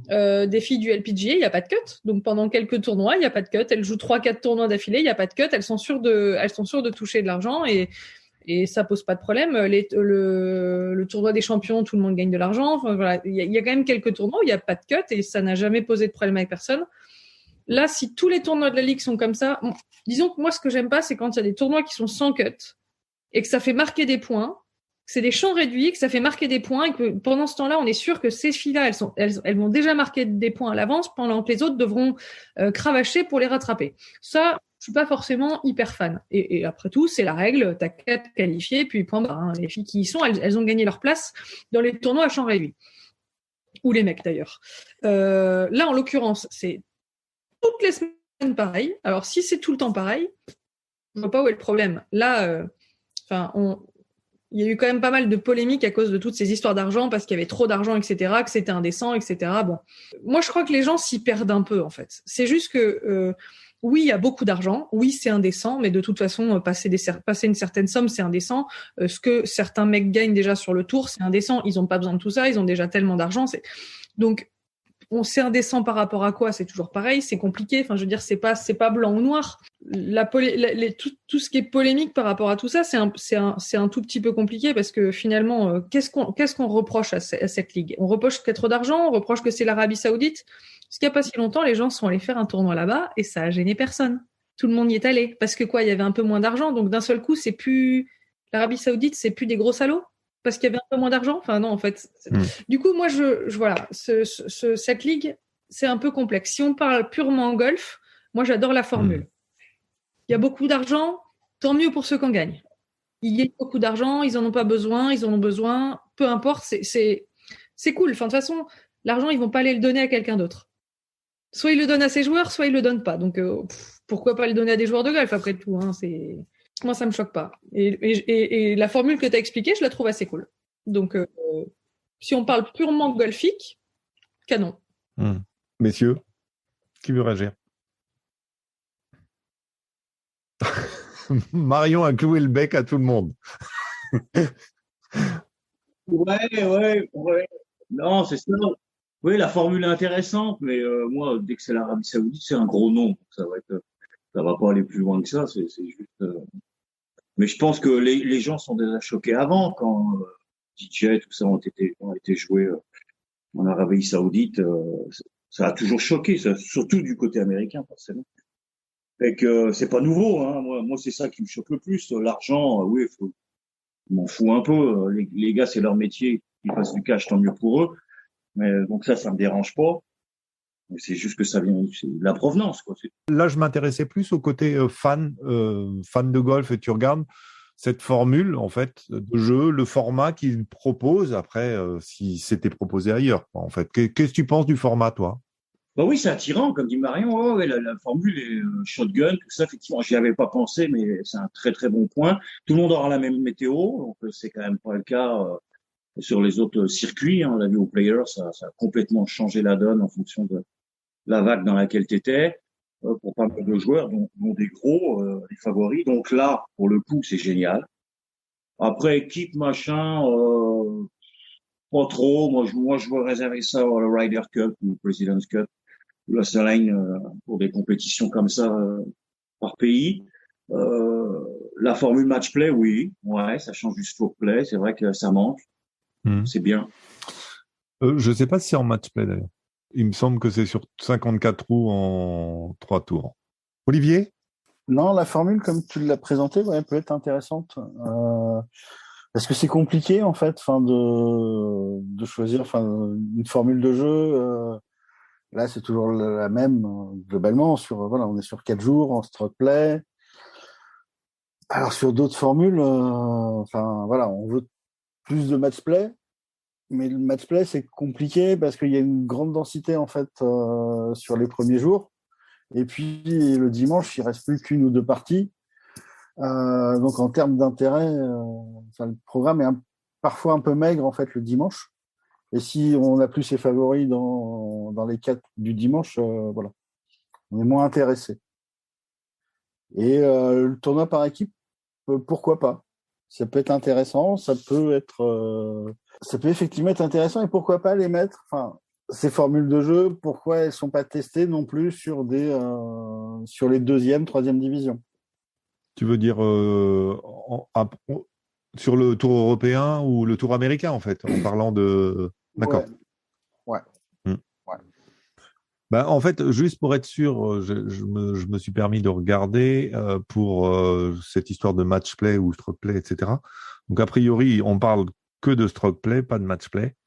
des filles du LPGA, il n'y a pas de cut. Donc pendant quelques tournois, il n'y a pas de cut. Elles jouent 3-4 tournois d'affilée, il n'y a pas de cut. Elles sont sûres de toucher de l'argent et ça pose pas de problème. Le tournoi des champions, tout le monde gagne de l'argent. Enfin, voilà, il y a quand même quelques tournois où il n'y a pas de cut et ça n'a jamais posé de problème avec personne. Là, si tous les tournois de la ligue sont comme ça, disons que moi, ce que j'aime pas, c'est quand il y a des tournois qui sont sans cut et que ça fait marquer des points, que c'est des champs réduits, que ça fait marquer des points et que pendant ce temps-là, on est sûr que ces filles-là, elles vont déjà marquer des points à l'avance pendant que les autres devront cravacher pour les rattraper. Ça, je suis pas forcément hyper fan. Et après tout, c'est la règle. T'as 4 qualifiés, puis point barre. Hein. Les filles qui y sont, elles ont gagné leur place dans les tournois à champs réduits. Ou les mecs d'ailleurs. Là, en l'occurrence, c'est toutes les semaines pareil. Alors, si c'est tout le temps pareil, je vois pas où est le problème. Là, il y a eu quand même pas mal de polémiques à cause de toutes ces histoires d'argent, parce qu'il y avait trop d'argent, etc., que c'était indécent, etc. Bon, moi, je crois que les gens s'y perdent un peu, en fait. C'est juste que, oui, il y a beaucoup d'argent, oui, c'est indécent, mais de toute façon, passer une certaine somme, c'est indécent. Ce que certains mecs gagnent déjà sur le tour, c'est indécent. Ils n'ont pas besoin de tout ça, ils ont déjà tellement d'argent. Donc, c'est indécent par rapport à quoi? C'est toujours pareil, c'est compliqué. Enfin, je veux dire, c'est pas blanc ou noir. Tout ce qui est polémique par rapport à tout ça, c'est un tout petit peu compliqué parce que finalement, qu'est-ce qu'on reproche à cette ligue? On reproche qu'il y a trop d'argent, on reproche que c'est l'Arabie Saoudite. Parce qu'il n'y a pas si longtemps, les gens sont allés faire un tournoi là-bas et ça a gêné personne. Tout le monde y est allé parce que quoi, il y avait un peu moins d'argent, donc d'un seul coup, c'est plus l'Arabie Saoudite, c'est plus des gros salauds. Parce qu'il y avait un peu moins d'argent. Enfin non, en fait. Du coup, moi, voilà, cette ligue, c'est un peu complexe. Si on parle purement en golf, moi, j'adore la formule. Il y a beaucoup d'argent, tant mieux pour ceux qui en gagnent. Il y a beaucoup d'argent, ils en ont pas besoin, ils en ont besoin, peu importe, c'est cool. Enfin, de toute façon, l'argent, ils vont pas aller le donner à quelqu'un d'autre. Soit ils le donnent à ses joueurs, soit ils le donnent pas. Donc, pourquoi pas le donner à des joueurs de golf après tout, hein, moi, ça me choque pas. Et la formule que tu as expliquée, je la trouve assez cool. Donc, si on parle purement golfique, canon. Messieurs, qui veut réagir? Marion a cloué le bec à tout le monde. Ouais. Non, c'est ça. Oui, la formule est intéressante, mais moi, dès que c'est l'Arabie Saoudite, c'est un gros nom. Ça va pas aller plus loin que ça. C'est juste. Mais je pense que les gens sont déjà choqués avant quand DJ tout ça ont été joués en Arabie Saoudite. Ça a toujours choqué, ça, surtout du côté américain, forcément. Fait que c'est pas nouveau. Hein. Moi, c'est ça qui me choque le plus. L'argent, oui, je m'en fous un peu. Les gars, c'est leur métier. Ils fassent du cash, tant mieux pour eux. Mais donc ça me dérange pas. Mais c'est juste que ça vient, c'est de la provenance, quoi. Là, je m'intéressais plus au côté fan de golf, et tu regardes cette formule, en fait, de jeu, le format qu'il propose, après, si c'était proposé ailleurs, quoi, en fait. Qu'est-ce que tu penses du format, toi? Bah oui, c'est attirant, comme dit Marion. Ouais, la formule est shotgun, tout ça, effectivement. J'y avais pas pensé, mais c'est un très très bon point. Tout le monde aura la même météo, donc c'est quand même pas le cas sur les autres circuits. Hein. On l'a vu aux Players, ça a complètement changé la donne en fonction de la vague dans laquelle tu étais, pour pas mal de joueurs, dont des gros, les favoris. Donc là, pour le coup, c'est génial. Après, équipe, machin, pas trop. Moi, je veux réserver ça au Ryder Cup ou au President's Cup, ou la Line, pour des compétitions comme ça, par pays. La formule match play, oui. Ouais, ça change du stroke play. C'est vrai que ça manque. C'est bien. Je sais pas si c'est en match play, d'ailleurs. Il me semble que c'est sur 54 trous en 3 tours. Olivier? Non, la formule, comme tu l'as présentée, ouais, peut être intéressante. Parce que c'est compliqué, en fait, de choisir une formule de jeu. Là, c'est toujours la même, globalement. On est sur 4 jours en stroke play. Alors, sur d'autres formules, on veut plus de match play. Mais le match play, c'est compliqué parce qu'il y a une grande densité, en fait, sur les premiers jours. Et puis, le dimanche, il reste plus qu'une ou deux parties. Donc, en termes d'intérêt, le programme est parfois un peu maigre, en fait, le dimanche. Et si on n'a plus ses favoris dans les 4 du dimanche, on est moins intéressé. Et le tournoi par équipe, pourquoi pas? Ça peut être intéressant, ça peut effectivement être intéressant, et pourquoi pas les mettre, ces formules de jeu, pourquoi elles sont pas testées non plus sur les deuxième, troisième divisions? Tu veux dire sur le tour européen ou le tour américain, en fait, en parlant de... D'accord. Ouais. En fait, juste pour être sûr, je me suis permis de regarder pour cette histoire de match play ou stroke play, etc. Donc, a priori, on parle que de stroke play, pas de match play.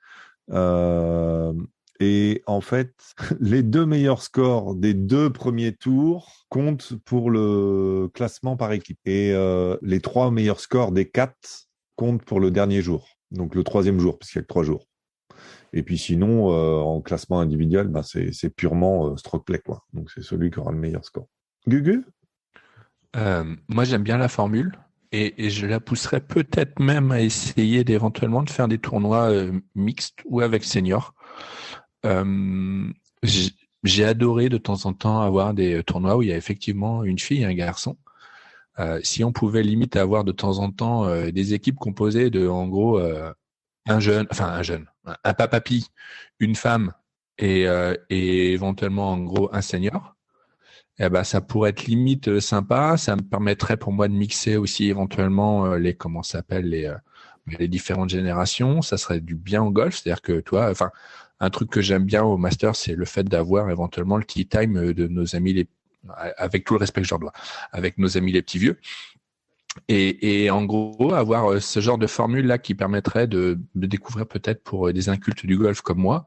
Et en fait, les 2 meilleurs scores des 2 premiers tours comptent pour le classement par équipe. Et les 3 meilleurs scores des 4 comptent pour le dernier jour. Donc, le 3e jour, parce qu'il n'y a que 3 jours. Et puis sinon, en classement individuel, c'est purement stroke play, quoi. Donc c'est celui qui aura le meilleur score. Gugu? Moi, j'aime bien la formule et je la pousserais peut-être même à essayer éventuellement de faire des tournois mixtes ou avec seniors. J'ai adoré de temps en temps avoir des tournois où il y a effectivement une fille et un garçon. Si on pouvait limite avoir de temps en temps des équipes composées de, en gros, un papapi, une femme et éventuellement en gros un senior, ça pourrait être limite sympa. Ça me permettrait pour moi de mixer aussi éventuellement les différentes générations. Ça serait du bien au golf, c'est-à-dire que un truc que j'aime bien au Masters, c'est le fait d'avoir éventuellement le tea time de nos amis avec tout le respect que je leur dois, avec nos amis les petits vieux. Et en gros, avoir ce genre de formule-là qui permettrait de découvrir peut-être pour des incultes du golf comme moi,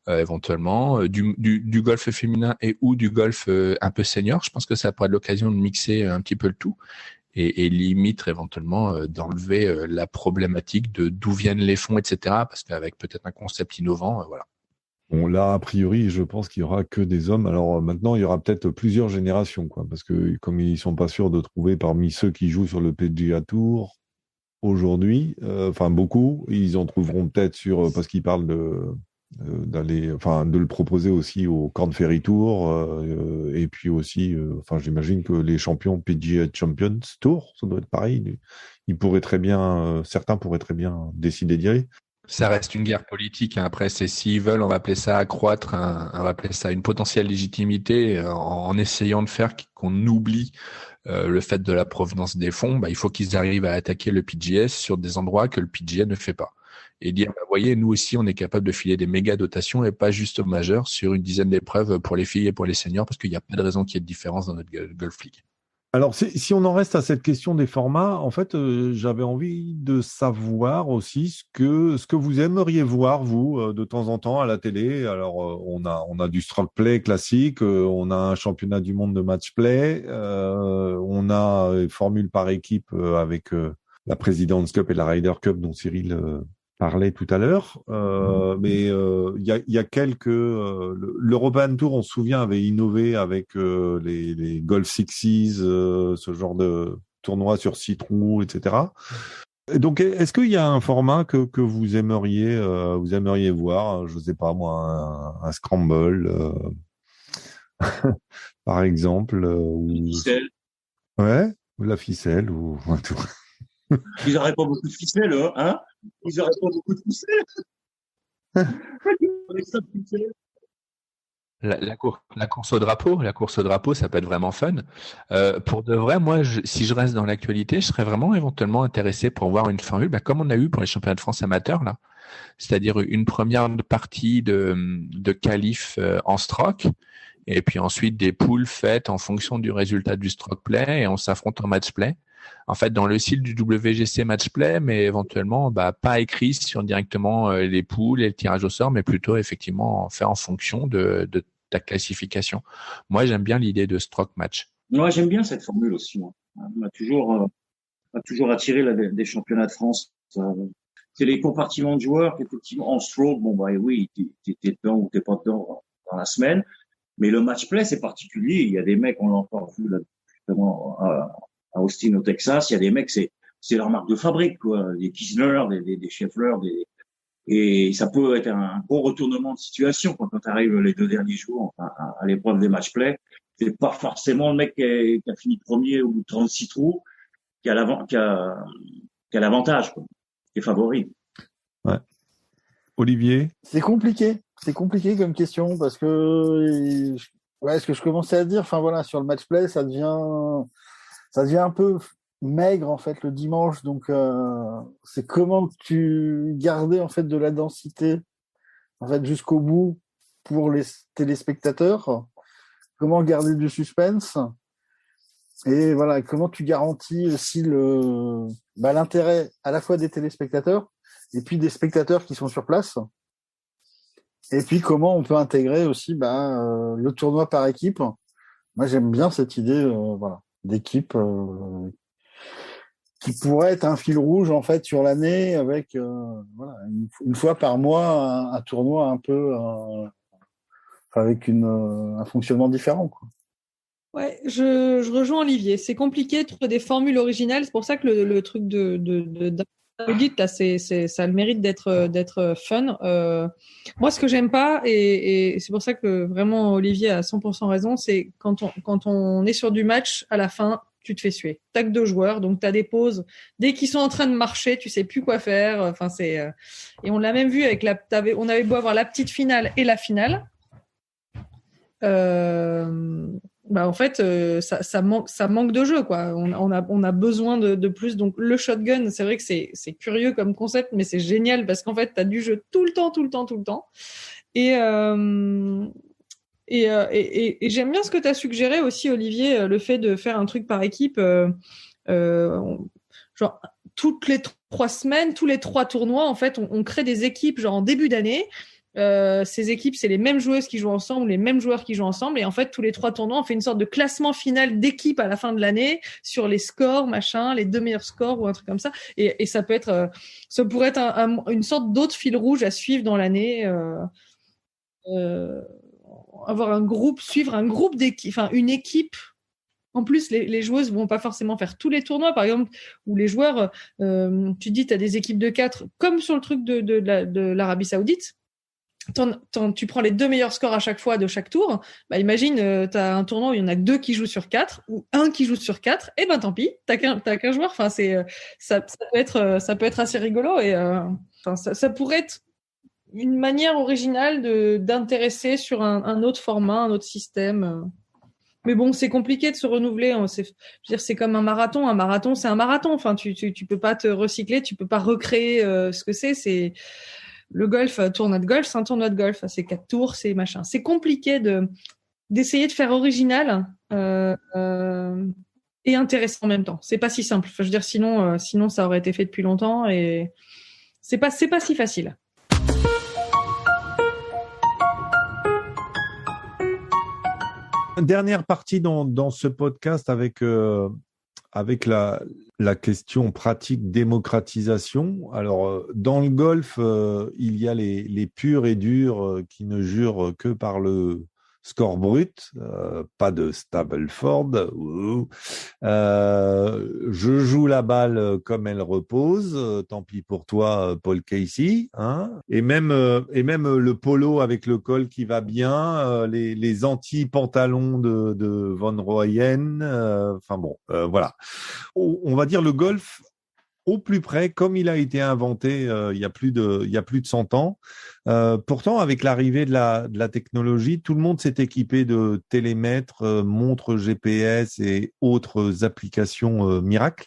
éventuellement, du golf féminin et ou du golf un peu senior, je pense que ça pourrait être l'occasion de mixer un petit peu le tout et limite éventuellement d'enlever la problématique de d'où viennent les fonds, etc. Parce qu'avec peut-être un concept innovant, voilà. Bon, là, a priori, je pense qu'il y aura que des hommes. Alors maintenant, il y aura peut-être plusieurs générations, quoi, parce que comme ils sont pas sûrs de trouver parmi ceux qui jouent sur le PGA Tour aujourd'hui, beaucoup, ils en trouveront peut-être parce qu'ils parlent de le proposer aussi au Corn Ferry Tour, et puis aussi, j'imagine que les champions PGA Champions Tour, ça doit être pareil. Certains pourraient très bien décider d'y aller. Ça reste une guerre politique. Après, c'est s'ils veulent, on va appeler ça accroître, on va appeler ça une potentielle légitimité, en essayant de faire qu'on oublie le fait de la provenance des fonds. Il faut qu'ils arrivent à attaquer le PGS sur des endroits que le PGA ne fait pas. Et dire, voyez, nous aussi, on est capable de filer des méga dotations et pas juste au majeur sur une dizaine d'épreuves pour les filles et pour les seniors, parce qu'il n'y a pas de raison qu'il y ait de différence dans notre Golf League. Alors, si on en reste à cette question des formats, en fait, j'avais envie de savoir aussi ce que vous aimeriez voir, vous, de temps en temps à la télé. Alors, on a du stroke play classique, on a un championnat du monde de match play, on a une formule par équipe avec la President's Cup et la Ryder Cup dont Cyril parlait tout à l'heure, mais il y a quelques l'European Tour, on se souvient, avait innové avec les Golf Sixes, ce genre de tournoi sur 6 trous, etc. Et donc, est-ce qu'il y a un format que vous aimeriez voir, je sais pas moi, un scramble, par exemple, ou ficelle. Ouais, ou la ficelle ou tout. Ils n'auraient pas beaucoup de ficelles, hein? Ils n'auraient pas beaucoup de ficelles. La course au drapeau, ça peut être vraiment fun. Pour de vrai, moi, si je reste dans l'actualité, je serais vraiment éventuellement intéressé pour voir une formule, comme on a eu pour les championnats de France amateurs, là. C'est-à-dire une première partie de qualif en stroke, et puis ensuite des poules faites en fonction du résultat du stroke play, et on s'affronte en match play. En fait, dans le style du WGC match play, mais éventuellement pas écrit sur directement les poules et le tirage au sort, mais plutôt effectivement faire en fonction de ta classification. Moi, j'aime bien l'idée de stroke match. Moi, j'aime bien cette formule aussi. Moi. On m'a toujours attiré des championnats de France. C'est les compartiments de joueurs qu'effectivement en stroke, oui, t'es dedans ou t'es pas dedans dans la semaine. Mais le match play, c'est particulier. Il y a des mecs, on l'a encore vu là, justement à Austin au Texas, il y a des mecs, c'est leur marque de fabrique, quoi. Des Kisner, des Scheffler, et ça peut être un gros retournement de situation quand tu arrives les 2 derniers jours à l'épreuve des match play. C'est pas forcément le mec qui a fini premier ou 36 trous qui a l'avantage, quoi, qui est favori. Ouais. Olivier? C'est compliqué comme question parce que ce que je commençais à dire, sur le match play, ça devient un peu maigre en fait le dimanche, donc c'est comment tu garder en fait de la densité en fait jusqu'au bout pour les téléspectateurs, comment garder du suspense et voilà, comment tu garantis aussi l'intérêt à la fois des téléspectateurs et puis des spectateurs qui sont sur place. Et puis, comment on peut intégrer aussi le tournoi par équipe. Moi, j'aime bien cette idée d'équipe qui pourrait être un fil rouge en fait sur l'année avec une fois par mois un tournoi un peu avec un fonctionnement différent, quoi. Ouais, je rejoins Olivier. C'est compliqué de trouver des formules originales. C'est pour ça que le truc d'audit, là, ça a le mérite d'être fun. Moi, ce que j'aime pas, et c'est pour ça que vraiment Olivier a 100% raison, c'est quand on est sur du match, à la fin, tu te fais suer. T'as que 2 joueurs, donc t'as des pauses. Dès qu'ils sont en train de marcher, tu sais plus quoi faire. Enfin, et on l'a même vu avec on avait beau avoir la petite finale et la finale. En fait, ça manque de jeu, quoi. On a besoin de plus. Donc, le shotgun, c'est vrai que c'est curieux comme concept, mais c'est génial parce qu'en fait, t'as du jeu tout le temps. Et j'aime bien ce que t'as suggéré aussi, Olivier, le fait de faire un truc par équipe, genre toutes les 3 semaines, tous les 3 tournois, en fait, on crée des équipes, genre en début d'année. Ces équipes, c'est les mêmes joueuses qui jouent ensemble, les mêmes joueurs qui jouent ensemble, et en fait tous les 3 tournois on fait une sorte de classement final d'équipe à la fin de l'année sur les scores, les 2 meilleurs scores ou un truc comme ça, et ça peut être ça pourrait être une sorte d'autre fil rouge à suivre dans l'année, suivre un groupe d'équipes, une équipe. En plus, les joueuses vont pas forcément faire tous les tournois, par exemple, où les joueurs, tu dis, tu as des équipes de 4, comme sur le truc de l'Arabie Saoudite. tu prends les 2 meilleurs scores à chaque fois de chaque tour, bah imagine, t'as un tournoi où il y en a que 2 qui jouent sur 4 ou 1 qui joue sur 4, et ben tant pis, t'as qu'un joueur. Enfin, ça peut être assez rigolo et ça pourrait être une manière originale d'intéresser sur un autre format, un autre système. Mais bon, c'est compliqué de se renouveler. Je veux dire, c'est comme un marathon. Un marathon, c'est un marathon. Enfin, tu peux pas te recycler, tu peux pas recréer ce que c'est. Le golf, tournoi de golf, c'est un tournoi de golf. C'est 4 tours, c'est machin. C'est compliqué d'essayer de faire original et intéressant en même temps. C'est pas si simple. Enfin, je veux dire, sinon ça aurait été fait depuis longtemps et c'est pas si facile. Dernière partie dans ce podcast avec la question pratique démocratisation. Alors, dans le golf, il y a les purs et durs qui ne jurent que par le score brut, pas de Stableford. Je joue la balle comme elle repose, tant pis pour toi, Paul Casey. Hein, et même le polo avec le col qui va bien, les anti-pantalons de Von Royen. Enfin bon, voilà. On va dire le golf au plus près, comme il a été inventé il y a plus de 100 ans. Pourtant, avec l'arrivée de la technologie, tout le monde s'est équipé de télémètres, montres GPS et autres applications miracles.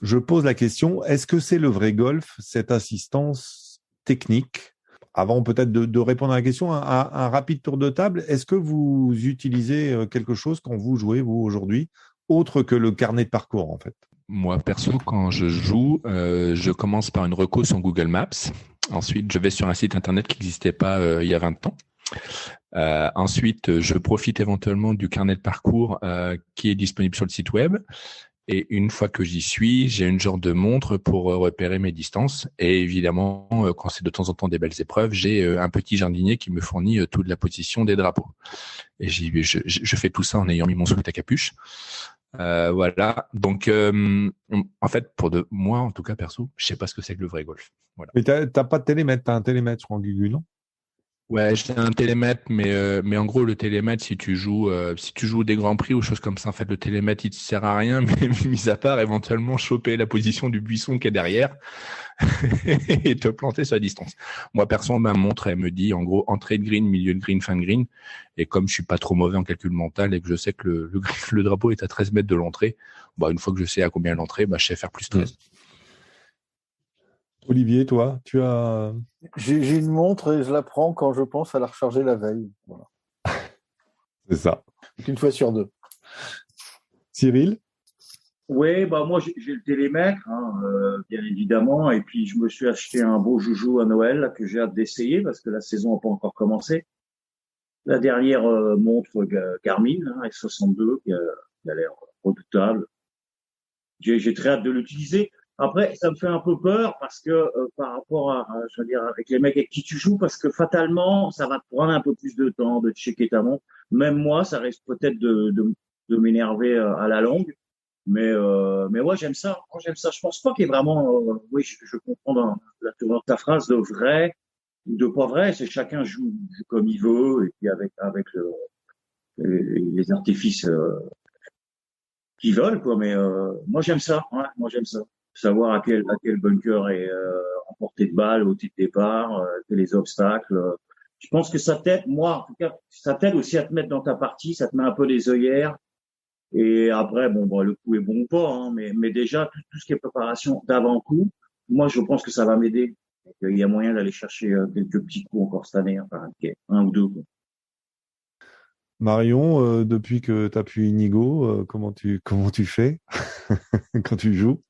Je pose la question, est-ce que c'est le vrai golf, cette assistance technique? Avant peut-être de répondre à la question, un rapide tour de table. Est-ce que vous utilisez quelque chose quand vous jouez, vous, aujourd'hui, autre que le carnet de parcours, en fait? Moi, perso, quand je joue, je commence par une reco sur Google Maps. Ensuite, je vais sur un site internet qui n'existait pas il y a 20 ans. Ensuite, je profite éventuellement du carnet de parcours qui est disponible sur le site web. Et une fois que j'y suis, j'ai une genre de montre pour repérer mes distances. Et évidemment, quand c'est de temps en temps des belles épreuves, j'ai un petit jardinier qui me fournit toute la position des drapeaux. Et je fais tout ça en ayant mis mon sweat à capuche. Voilà. Donc, en fait, moi, en tout cas, perso, je sais pas ce que c'est que le vrai golf. Voilà. Mais t'as pas de télémètre, t'as un télémètre, je crois, Gugu, non? Ouais, j'ai un télémètre, mais en gros, le télémètre, si tu joues des grands prix ou choses comme ça, en fait, le télémètre, il te sert à rien, mais mis à part éventuellement choper la position du buisson qui est derrière et te planter sur la distance. Moi, perso, ma montre, elle me dit, en gros, entrée de green, milieu de green, fin de green. Et comme je suis pas trop mauvais en calcul mental et que je sais que le drapeau est à 13 mètres de l'entrée, bah, une fois que je sais à combien l'entrée, bah, je sais faire plus 13. Olivier, toi, tu as... J'ai une montre et je la prends quand je pense à la recharger la veille. Voilà. C'est ça. Une fois sur 2. Cyril? Oui, bah moi j'ai le télémètre, bien évidemment, et puis je me suis acheté un beau joujou à Noël là, que j'ai hâte d'essayer parce que la saison n'a pas encore commencé. La dernière montre Garmin, S62, qui a l'air redoutable. J'ai très hâte de l'utiliser. Après, ça me fait un peu peur parce que par rapport je veux dire, avec les mecs avec qui tu joues, parce que fatalement, ça va te prendre un peu plus de temps de checker ta montre. Même moi, ça risque peut-être de m'énerver à la longue. Mais ouais, j'aime ça. Moi, j'aime ça. Je pense pas qu'il y ait vraiment, oui, je comprends dans ta phrase de vrai ou de pas vrai. C'est chacun joue comme il veut et puis avec les artifices qu'ils veulent, quoi. Mais moi, j'aime ça. Ouais, moi, j'aime ça. Savoir à quel bunker est en portée de balle au titre départ, quels les obstacles. Je pense que ça t'aide. Moi, en tout cas, ça t'aide aussi à te mettre dans ta partie. Ça te met un peu des œillères. Et après, bon, le coup est bon ou pas, hein, mais déjà, tout ce qui est préparation d'avant-coup, moi, je pense que ça va m'aider. Il y a moyen d'aller chercher quelques petits coups encore cette année, enfin, un ou deux. Quoi. Marion, depuis que tu as pu Inigo, comment tu fais quand tu joues?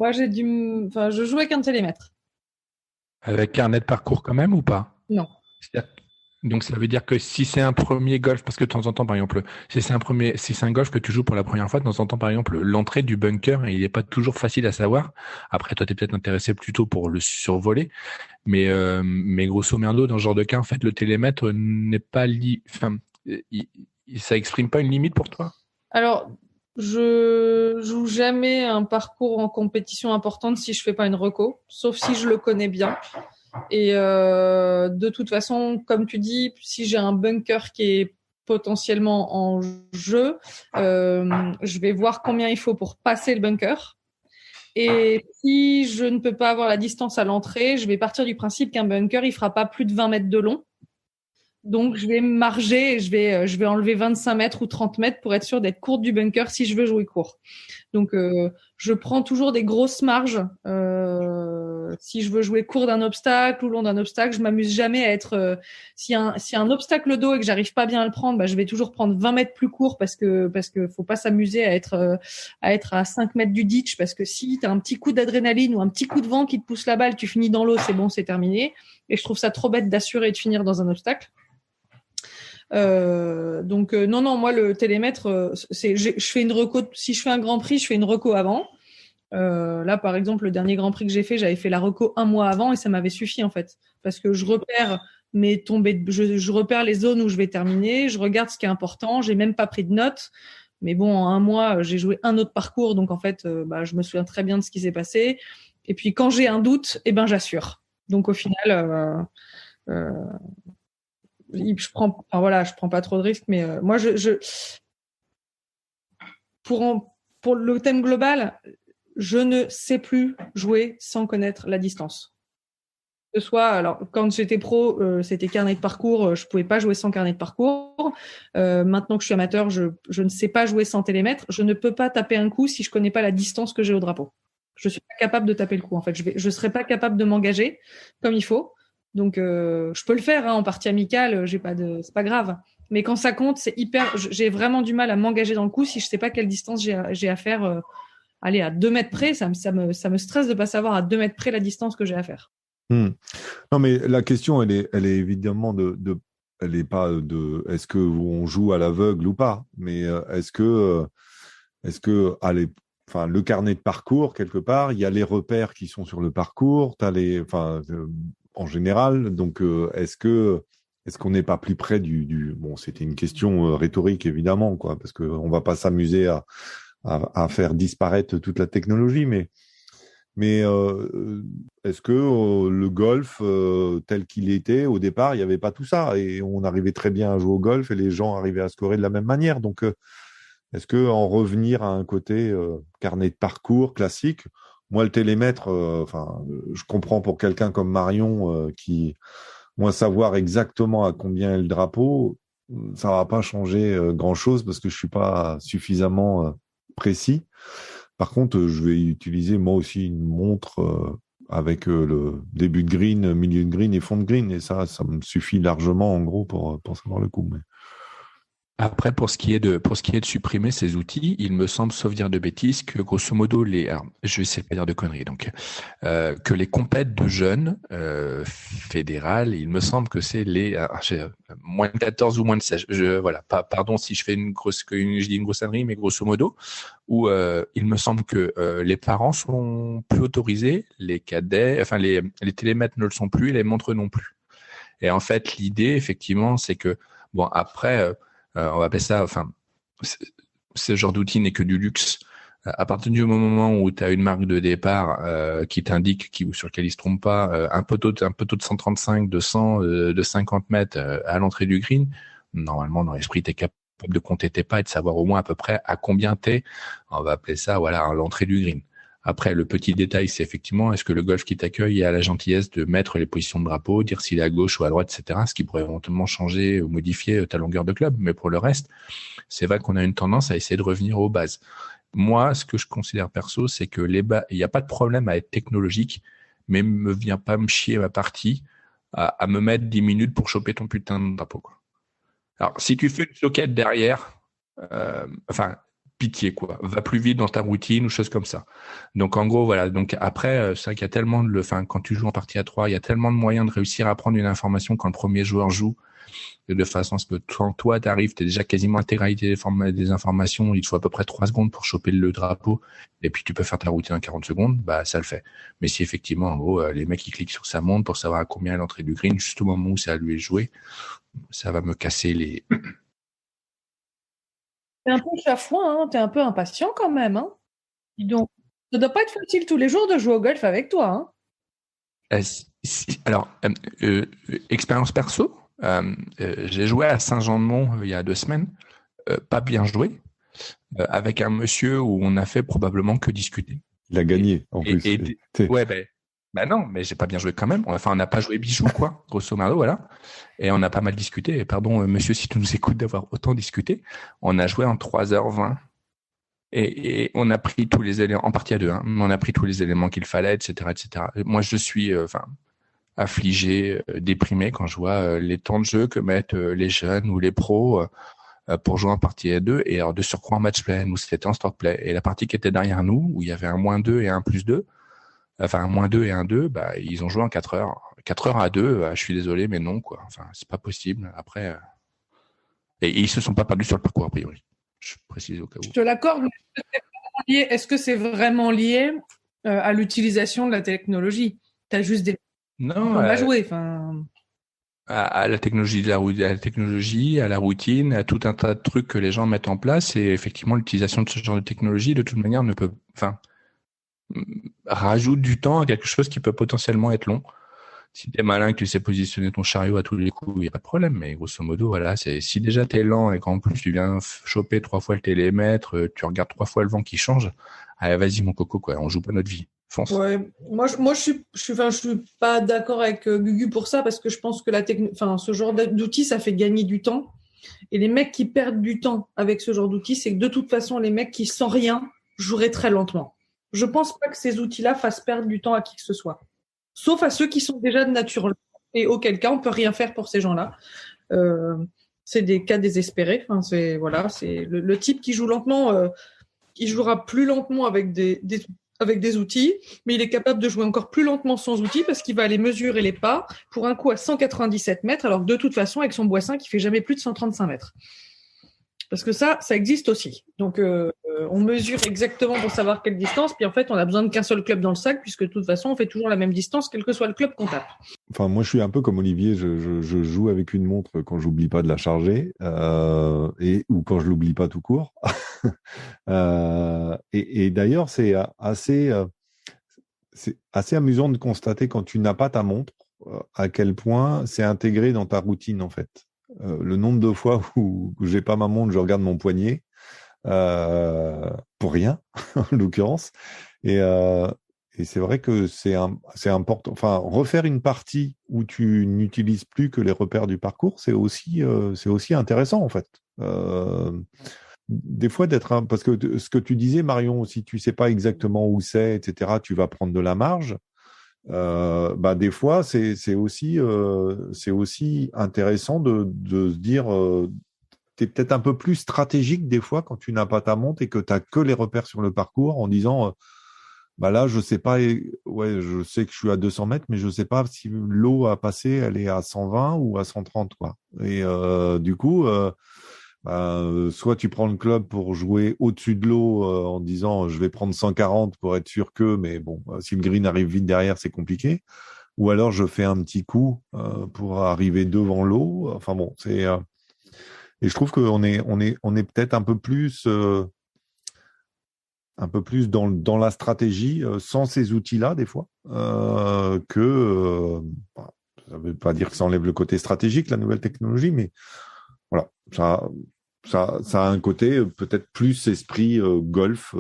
Moi, je joue avec un télémètre. Avec carnet de parcours quand même ou pas? Non. Donc ça veut dire que si c'est un premier golf, parce que de temps en temps, par exemple, si c'est un golf que tu joues pour la première fois, de temps en temps, par exemple, l'entrée du bunker, il n'est pas toujours facile à savoir. Après, toi, tu es peut-être intéressé plutôt pour le survoler, mais grosso merdo, dans ce genre de cas, en fait, le télémètre n'est pas ça exprime pas une limite pour toi? Alors, je joue jamais un parcours en compétition importante si je fais pas une reco, sauf si je le connais bien. Et de toute façon, comme tu dis, si j'ai un bunker qui est potentiellement en jeu, je vais voir combien il faut pour passer le bunker. Et si je ne peux pas avoir la distance à l'entrée, je vais partir du principe qu'un bunker, il fera pas plus de 20 mètres de long. Donc, je vais marger et je vais enlever 25 mètres ou 30 mètres pour être sûr d'être courte du bunker si je veux jouer court. Donc, je prends toujours des grosses marges. Si je veux jouer court d'un obstacle ou long d'un obstacle, je m'amuse jamais à être. S'il y a un obstacle dos et que j'arrive pas bien à le prendre, bah, je vais toujours prendre 20 mètres plus court parce que faut pas s'amuser à être à 5 mètres du ditch, parce que si t'as un petit coup d'adrénaline ou un petit coup de vent qui te pousse la balle, tu finis dans l'eau, c'est bon, c'est terminé. Et je trouve ça trop bête d'assurer et de finir dans un obstacle. Donc non, moi le télémètre, je fais une reco. Si je fais un Grand Prix, je fais une reco avant. Là, par exemple, le dernier Grand Prix que j'ai fait, j'avais fait la reco 1 mois avant et ça m'avait suffi en fait, parce que je repère mes tombées, je repère les zones où je vais terminer, je regarde ce qui est important. J'ai même pas pris de notes, mais bon, en 1 mois, j'ai joué un autre parcours, donc en fait, je me souviens très bien de ce qui s'est passé. Et puis quand j'ai un doute, j'assure. Donc au final. Je prends pas trop de risques, mais moi, pour le thème global, je ne sais plus jouer sans connaître la distance. Que ce soit, alors, quand j'étais pro, c'était carnet de parcours, je pouvais pas jouer sans carnet de parcours. Maintenant que je suis amateur, je ne sais pas jouer sans télémètre. Je ne peux pas taper un coup si je connais pas la distance que j'ai au drapeau. Je suis pas capable de taper le coup, en fait. Je serais pas capable de m'engager comme il faut. Donc, je peux le faire en partie amicale, c'est pas grave. Mais quand ça compte, j'ai vraiment du mal à m'engager dans le coup si je sais pas quelle distance j'ai à faire. Allez, à 2 mètres près, ça me stresse de pas savoir à 2 mètres près la distance que j'ai à faire. Non, mais la question, elle est évidemment elle est pas de est-ce que on joue à l'aveugle ou pas, mais est-ce que allez, enfin, le carnet de parcours, quelque part, il y a les repères qui sont sur le parcours, en général. Donc, est-ce qu'on n'est pas plus près bon, c'était une question rhétorique, évidemment, quoi, parce qu'on va pas s'amuser à faire disparaître toute la technologie, mais est-ce que le golf, tel qu'il était, au départ, il n'y avait pas tout ça, et on arrivait très bien à jouer au golf, et les gens arrivaient à scorer de la même manière. Donc, est-ce que en revenir à un côté carnet de parcours classique, moi le télémètre, je comprends pour quelqu'un comme Marion qui, moi, savoir exactement à combien est le drapeau, ça va pas changer grand-chose parce que je suis pas suffisamment précis. Par contre, je vais utiliser moi aussi une montre avec le début de green, milieu de green et fond de green, et ça me suffit largement en gros pour savoir le coup. Mais... Après, pour ce qui est de supprimer ces outils, il me semble, sauf dire de bêtises, que grosso modo, je vais essayer de pas dire de conneries, donc, que les compètes de jeunes fédérales, il me semble que c'est moins de 14 ou moins de 16. Voilà, pardon si je fais je dis une grosserie, mais grosso modo, où il me semble que les parents sont plus autorisés, les cadets, enfin les télémètres ne le sont plus, et les montres non plus. Et en fait, l'idée, effectivement, c'est que bon, après. On va appeler ça, ce genre d'outil n'est que du luxe. À partir du moment où tu as une marque de départ qui t'indique, sur lequel il se trompe pas, un poteau de 135, de 100, de 50 mètres à l'entrée du green, normalement dans l'esprit tu es capable de compter tes pas et de savoir au moins à peu près à combien t'es. On va appeler ça, voilà, à l'entrée du green. Après, le petit détail, c'est effectivement, est-ce que le golf qui t'accueille a la gentillesse de mettre les positions de drapeau, dire s'il est à gauche ou à droite, etc., ce qui pourrait éventuellement changer ou modifier ta longueur de club. Mais pour le reste, c'est vrai qu'on a une tendance à essayer de revenir aux bases. Moi, ce que je considère perso, c'est que il n'y a pas de problème à être technologique, mais me viens pas me chier ma partie à me mettre 10 minutes pour choper ton putain de drapeau, quoi. Alors, si tu fais une socket derrière, pitié, quoi. Va plus vite dans ta routine ou choses comme ça. Donc, en gros, voilà. Donc, après, c'est vrai qu'il y a tellement quand tu joues en partie à 3, il y a tellement de moyens de réussir à prendre une information quand le premier joueur joue, de façon à ce que quand toi t'arrives, t'es déjà quasiment l'intégralité des informations, il te faut à peu près 3 secondes pour choper le drapeau, et puis tu peux faire ta routine en 40 secondes, bah, ça le fait. Mais si effectivement, en gros, les mecs, ils cliquent sur sa montre pour savoir à combien est l'entrée du green, juste au moment où c'est à lui de jouer, ça va me casser les... T'es un peu chafouin, hein, t'es un peu impatient quand même, hein. Dis donc, ça doit pas être facile tous les jours de jouer au golf avec toi, hein. Alors, expérience perso, j'ai joué à Saint-Jean-de-Mont il y a 2 semaines, pas bien joué, avec un monsieur où on a fait probablement que discuter. Il a gagné, en plus. Ouais, ben non, mais j'ai pas bien joué quand même. Enfin, on n'a pas joué bijou, quoi, grosso modo, voilà. Et on a pas mal discuté. Et pardon, monsieur, si tu nous écoutes d'avoir autant discuté. On a joué en 3h20. Et on a pris tous les éléments, en partie à 2, hein, mais on a pris tous les éléments qu'il fallait, etc., etc. Moi, je suis, affligé, déprimé quand je vois les temps de jeu que mettent les jeunes ou les pros pour jouer en partie à 2, et alors de surcroît en match play, nous c'était en stock play. Et la partie qui était derrière nous, où il y avait un -2 et un +2, enfin un -2 et un 2, bah ils ont joué en 4 heures. 4 heures à 2, je suis désolé, mais non, quoi. Enfin, c'est pas possible. Après, et ils se sont pas perdus sur le parcours, a priori. Je précise au cas où. Je te l'accorde, mais est-ce que c'est vraiment lié à l'utilisation de la technologie? Tu as juste des non, à jouer. Enfin... à la technologie, à la technologie, à la routine, à tout un tas de trucs que les gens mettent en place. Et effectivement, l'utilisation de ce genre de technologie, de toute manière, ne peut, enfin, rajoute du temps à quelque chose qui peut potentiellement être long. Si t'es malin, que tu sais positionner ton chariot à tous les coups, il n'y a pas de problème. Mais grosso modo, voilà, c'est, si déjà t'es lent et qu'en plus tu viens choper 3 fois le télémètre, tu regardes 3 fois le vent qui change, allez, vas-y, mon coco, quoi, on joue pas notre vie. Fonce. Ouais, moi je suis pas d'accord avec Gugu pour ça, parce que je pense que ce genre d'outil, ça fait gagner du temps. Et les mecs qui perdent du temps avec ce genre d'outil, c'est que de toute façon, les mecs qui sans rien joueraient très lentement. Je pense pas que ces outils-là fassent perdre du temps à qui que ce soit. Sauf à ceux qui sont déjà de nature lents. Et auquel cas, on peut rien faire pour ces gens-là. C'est des cas désespérés. Enfin, c'est le type qui joue lentement, il jouera plus lentement avec des outils, mais il est capable de jouer encore plus lentement sans outils, parce qu'il va aller mesurer les pas pour un coup à 197 mètres, alors que de toute façon, avec son boissin, qui fait jamais plus de 135 mètres. Parce que ça existe aussi. Donc, on mesure exactement pour savoir quelle distance, puis en fait, on a besoin qu'un seul club dans le sac, puisque de toute façon, on fait toujours la même distance, quel que soit le club qu'on tape. Enfin, moi, je suis un peu comme Olivier, je joue avec une montre quand j'oublie pas de la charger, ou quand je l'oublie pas tout court. Et d'ailleurs, c'est assez amusant de constater, quand tu n'as pas ta montre, à quel point c'est intégré dans ta routine, en fait. Le nombre de fois où j'ai pas ma montre, je regarde mon poignet, pour rien, en l'occurrence. Et c'est vrai que c'est important. Enfin, refaire une partie où tu n'utilises plus que les repères du parcours, c'est aussi intéressant, en fait. Des fois, parce que ce que tu disais, Marion, si tu sais pas exactement où c'est, etc., tu vas prendre de la marge. Des fois, c'est aussi intéressant de se dire, tu es peut-être un peu plus stratégique des fois quand tu n'as pas ta montre et que tu n'as que les repères sur le parcours, en disant, là, je sais pas, je sais que je suis à 200 mètres, mais je sais pas si l'eau à passer, elle est à 120 ou à 130, quoi. Et du coup, soit tu prends le club pour jouer au-dessus de l'eau, en disant je vais prendre 140 pour être sûr que, mais bon, si le green arrive vite derrière, c'est compliqué. Ou alors je fais un petit coup pour arriver devant l'eau. Enfin bon, et je trouve qu'on est peut-être un peu plus dans la stratégie sans ces outils-là des fois, ça veut pas dire que ça enlève le côté stratégique, la nouvelle technologie, mais voilà, ça a un côté peut-être plus esprit golf,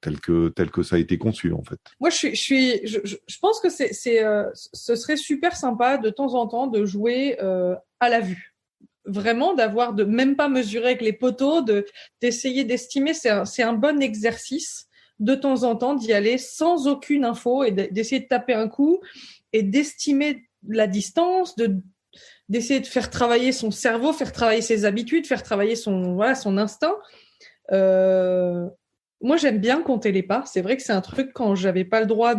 tel que ça a été conçu, en fait. Moi, je pense que ce serait super sympa de temps en temps de jouer à la vue. Vraiment, de même pas mesurer avec les poteaux, d'essayer d'estimer. C'est un bon exercice de temps en temps d'y aller sans aucune info et d'essayer de taper un coup et d'estimer la distance, d'essayer de faire travailler son cerveau, faire travailler ses habitudes, faire travailler son instinct. Moi, j'aime bien compter les pas. C'est vrai que c'est un truc quand j'avais pas le droit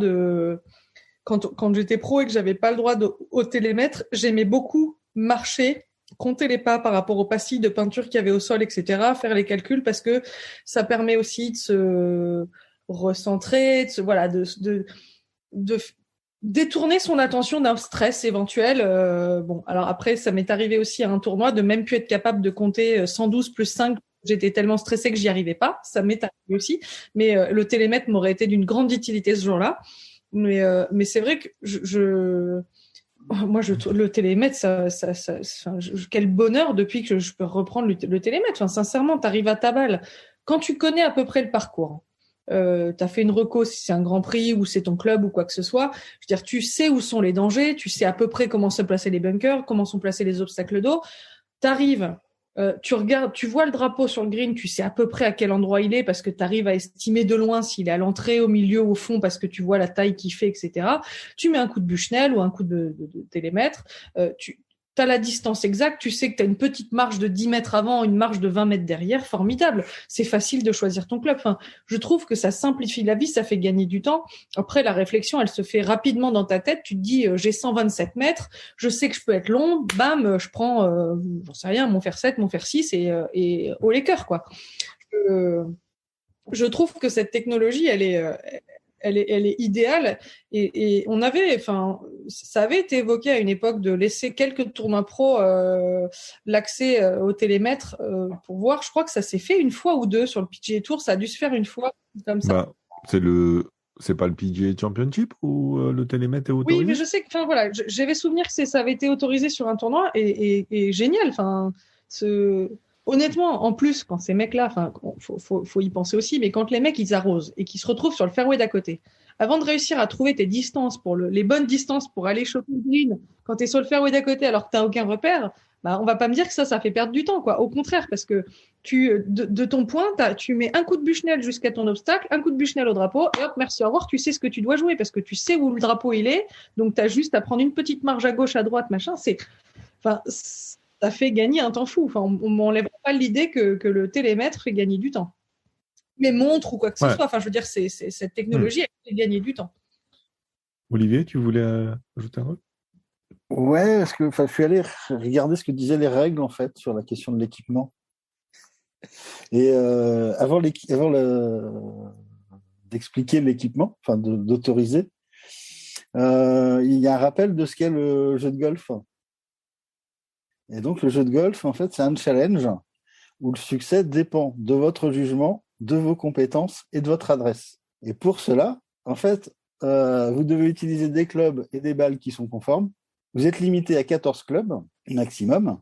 quand j'étais pro et que j'avais pas le droit au télémètre, j'aimais beaucoup marcher, compter les pas par rapport aux pastilles de peinture qu'il y avait au sol, etc., faire les calculs, parce que ça permet aussi de se recentrer, de détourner son attention d'un stress éventuel. Alors après, ça m'est arrivé aussi à un tournoi de même plus être capable de compter 112 plus 5. J'étais tellement stressée que j'y arrivais pas. Ça m'est arrivé aussi. Mais le télémètre m'aurait été d'une grande utilité ce jour-là. Mais c'est vrai que moi, le télémètre, quel bonheur depuis que je peux reprendre le télémètre. Enfin, sincèrement, tu arrives à ta balle. Quand tu connais à peu près le parcours, tu as fait une reco si c'est un Grand Prix ou c'est ton club ou quoi que ce soit. Je veux dire, tu sais où sont les dangers, tu sais à peu près comment se placer les bunkers, comment sont placés les obstacles d'eau. Tu arrives, tu regardes, tu vois le drapeau sur le green, tu sais à peu près à quel endroit il est parce que tu arrives à estimer de loin s'il est à l'entrée, au milieu, au fond, parce que tu vois la taille qu'il fait, etc. Tu mets un coup de Bushnell ou un coup de télémètre, tu as la distance exacte, tu sais que tu as une petite marge de 10 mètres avant, une marge de 20 mètres derrière, formidable. C'est facile de choisir ton club. Enfin, je trouve que ça simplifie la vie, ça fait gagner du temps. Après, la réflexion, elle se fait rapidement dans ta tête. Tu te dis, j'ai 127 mètres, je sais que je peux être long, bam, je prends, j'en sais rien, mon fer 7, mon fer 6 et au Laker, quoi. Je trouve que cette technologie, elle est idéale et on avait, enfin, ça avait été évoqué à une époque de laisser quelques tournois pro l'accès au télémètre pour voir. Je crois que ça s'est fait une fois ou deux sur le PGA Tour. Ça a dû se faire une fois comme ça. C'est pas le PGA Championship où le télémètre est autorisé? Oui, mais je sais que, enfin voilà, j'avais souvenir que ça avait été autorisé sur un tournoi et génial. Enfin, honnêtement, en plus, quand ces mecs-là, enfin, faut y penser aussi, mais quand les mecs ils arrosent et qu'ils se retrouvent sur le fairway d'à côté, avant de réussir à trouver tes distances les bonnes distances pour aller choper le green, quand tu es sur le fairway d'à côté alors que tu n'as aucun repère, bah, on va pas me dire que ça fait perdre du temps, quoi. Au contraire, parce que de ton point, tu mets un coup de Bushnell jusqu'à ton obstacle, un coup de Bushnell au drapeau, et hop, merci, au revoir, tu sais ce que tu dois jouer, parce que tu sais où le drapeau il est, donc tu as juste à prendre une petite marge à gauche, à droite, machin, enfin, ça fait gagner un temps fou. Enfin, on m'enlève pas l'idée que le télémètre fait gagner du temps. Les montres ou quoi que ce soit, enfin, je veux dire, cette technologie, elle fait gagner du temps. Olivier, tu voulais ajouter un truc? Ouais, parce que je suis allé regarder ce que disaient les règles en fait sur la question de l'équipement. Et avant d'expliquer l'équipement, enfin d'autoriser, il y a un rappel de ce qu'est le jeu de golf. Et donc le jeu de golf, en fait, c'est un challenge où le succès dépend de votre jugement, de vos compétences et de votre adresse. Et pour cela, en fait, vous devez utiliser des clubs et des balles qui sont conformes. Vous êtes limité à 14 clubs maximum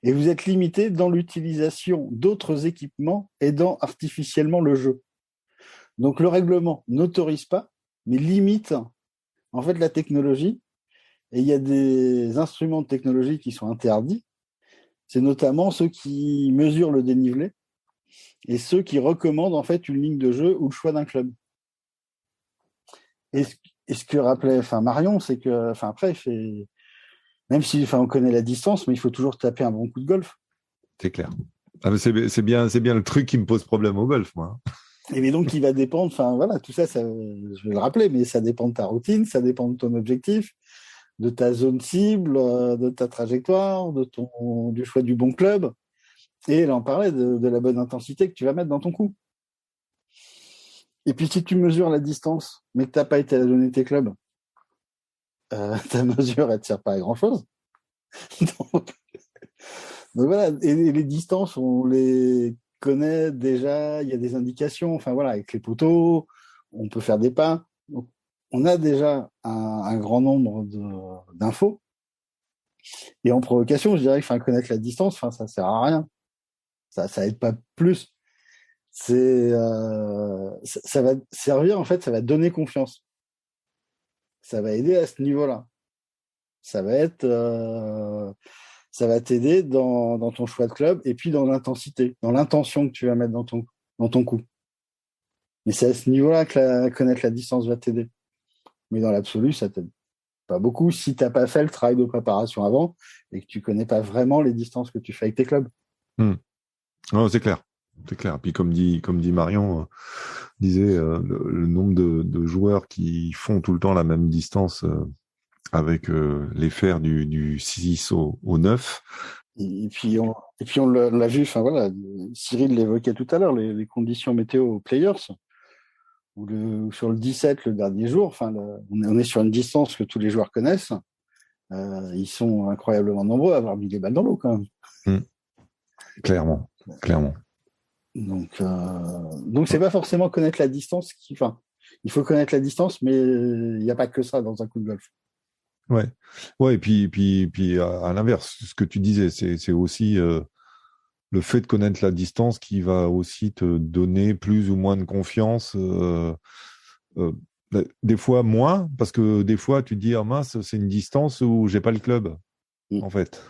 et vous êtes limité dans l'utilisation d'autres équipements aidant artificiellement le jeu. Donc le règlement n'autorise pas, mais limite en fait la technologie. Et il y a des instruments de technologie qui sont interdits. C'est notamment ceux qui mesurent le dénivelé et ceux qui recommandent en fait une ligne de jeu ou le choix d'un club. Et ce que rappelait Marion, c'est que après, même si on connaît la distance, mais il faut toujours taper un bon coup de golf. C'est clair. Ah, mais c'est bien le truc qui me pose problème au golf, moi. Et mais donc, il va dépendre, voilà, tout ça, je vais le rappeler, mais ça dépend de ta routine, ça dépend de ton objectif, de ta zone cible, de ta trajectoire, du choix du bon club. Et elle en parlait de la bonne intensité que tu vas mettre dans ton coup. Et puis, si tu mesures la distance, mais que tu n'as pas été à donner tes clubs, ta mesure, elle ne te sert pas à grand-chose. Donc voilà, et les distances, on les connaît déjà, il y a des indications, avec les poteaux, on peut faire des pas. Donc, on a déjà un grand nombre d'infos. Et en provocation, je dirais que connaître la distance, ça sert à rien. Ça aide pas plus. Ça va servir, en fait, ça va donner confiance. Ça va aider à ce niveau-là. Ça va t'aider dans ton choix de club et puis dans l'intensité, dans l'intention que tu vas mettre dans ton coup. Mais c'est à ce niveau-là que connaître la distance va t'aider. Mais dans l'absolu, ça t'aide pas beaucoup si tu n'as pas fait le travail de préparation avant et que tu connais pas vraiment les distances que tu fais avec tes clubs. Non, c'est clair. C'est clair. Puis comme dit Marion, disait le nombre de joueurs qui font tout le temps la même distance avec les fers du 6 au 9. Et puis on l'a vu, Cyril l'évoquait tout à l'heure, les conditions météo aux Players, où sur le 17, le dernier jour, on est sur une distance que tous les joueurs connaissent. Ils sont incroyablement nombreux à avoir mis les balles dans l'eau quand même. Clairement. Donc c'est pas forcément connaître la distance qui il faut connaître la distance, mais il n'y a pas que ça dans un coup de golf. Ouais, et puis à l'inverse, ce que tu disais, c'est aussi le fait de connaître la distance qui va aussi te donner plus ou moins de confiance. Des fois moins, parce que des fois tu te dis, ah mince, c'est une distance où j'ai pas le club, en fait.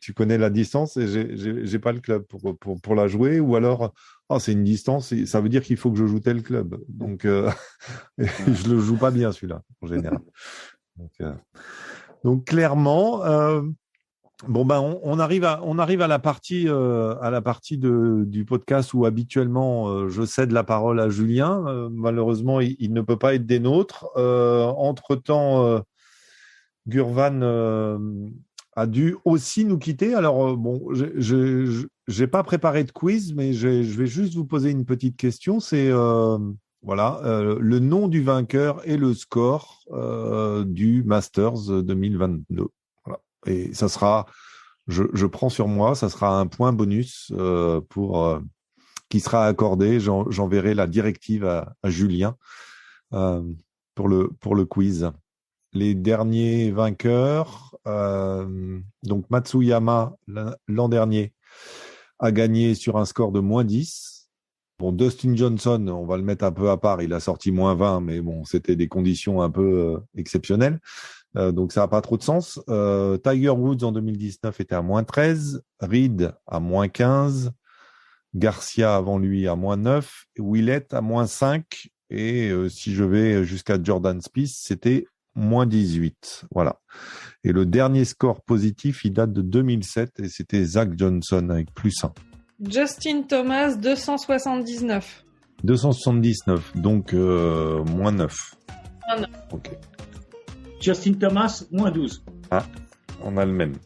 Tu connais la distance et j'ai pas le club pour la jouer, ou alors, c'est une distance, ça veut dire qu'il faut que je joue tel club. Donc, je le joue pas bien celui-là, en général. Donc clairement, on arrive à la partie du podcast où habituellement je cède la parole à Julien. Malheureusement, il ne peut pas être des nôtres. Entre-temps, Gurvan a dû aussi nous quitter. Alors j'ai pas préparé de quiz, mais je vais juste vous poser une petite question. C'est le nom du vainqueur et le score du Masters 2022. Voilà. Et ça sera, je prends sur moi, ça sera un point bonus qui sera accordé. J'enverrai la directive à Julien pour le quiz. Les derniers vainqueurs, donc Matsuyama l'an dernier a gagné sur un score de -10. Bon, Dustin Johnson, on va le mettre un peu à part, il a sorti -20, mais bon, c'était des conditions un peu exceptionnelles, donc ça n'a pas trop de sens. Tiger Woods en 2019 était à -13, Reed à -15, Garcia avant lui à -9, Willett à -5, et si je vais jusqu'à Jordan Spieth, c'était -18. Voilà. Et le dernier score positif, il date de 2007 et c'était Zach Johnson avec +1. Justin Thomas, 279. 279, donc -9. Ok. Justin Thomas, -12. Ah, on a le même.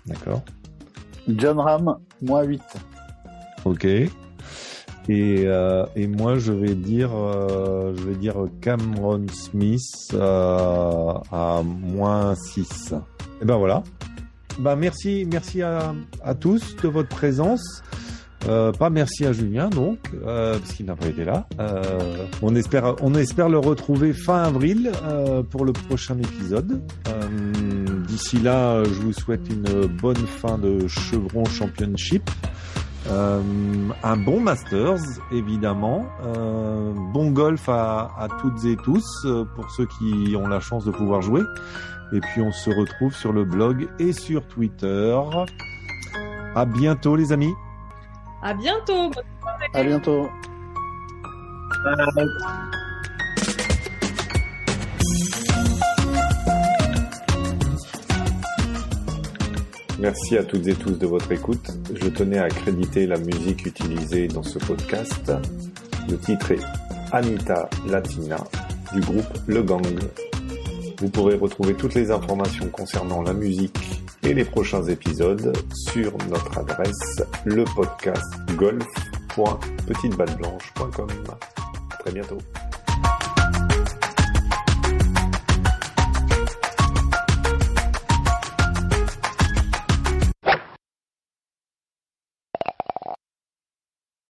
D'accord. John Ram, -8. Ok. Et moi, je vais dire Cameron Smith à -6. Et ben voilà. Merci à tous de votre présence. Pas merci à Julien donc, parce qu'il n'a pas été là. On espère le retrouver fin avril pour le prochain épisode. D'ici là, je vous souhaite une bonne fin de Chevron Championship. Un bon Masters, évidemment. Bon golf à toutes et tous, pour ceux qui ont la chance de pouvoir jouer. Et puis, on se retrouve sur le blog et sur Twitter. À bientôt, les amis. À bientôt. À bientôt. Merci à toutes et tous de votre écoute. Je tenais à créditer la musique utilisée dans ce podcast. Le titre est Anita Latina du groupe Le Gang. Vous pourrez retrouver toutes les informations concernant la musique et les prochains épisodes sur notre adresse lepodcastgolf.petiteballeblanche.com. À très bientôt.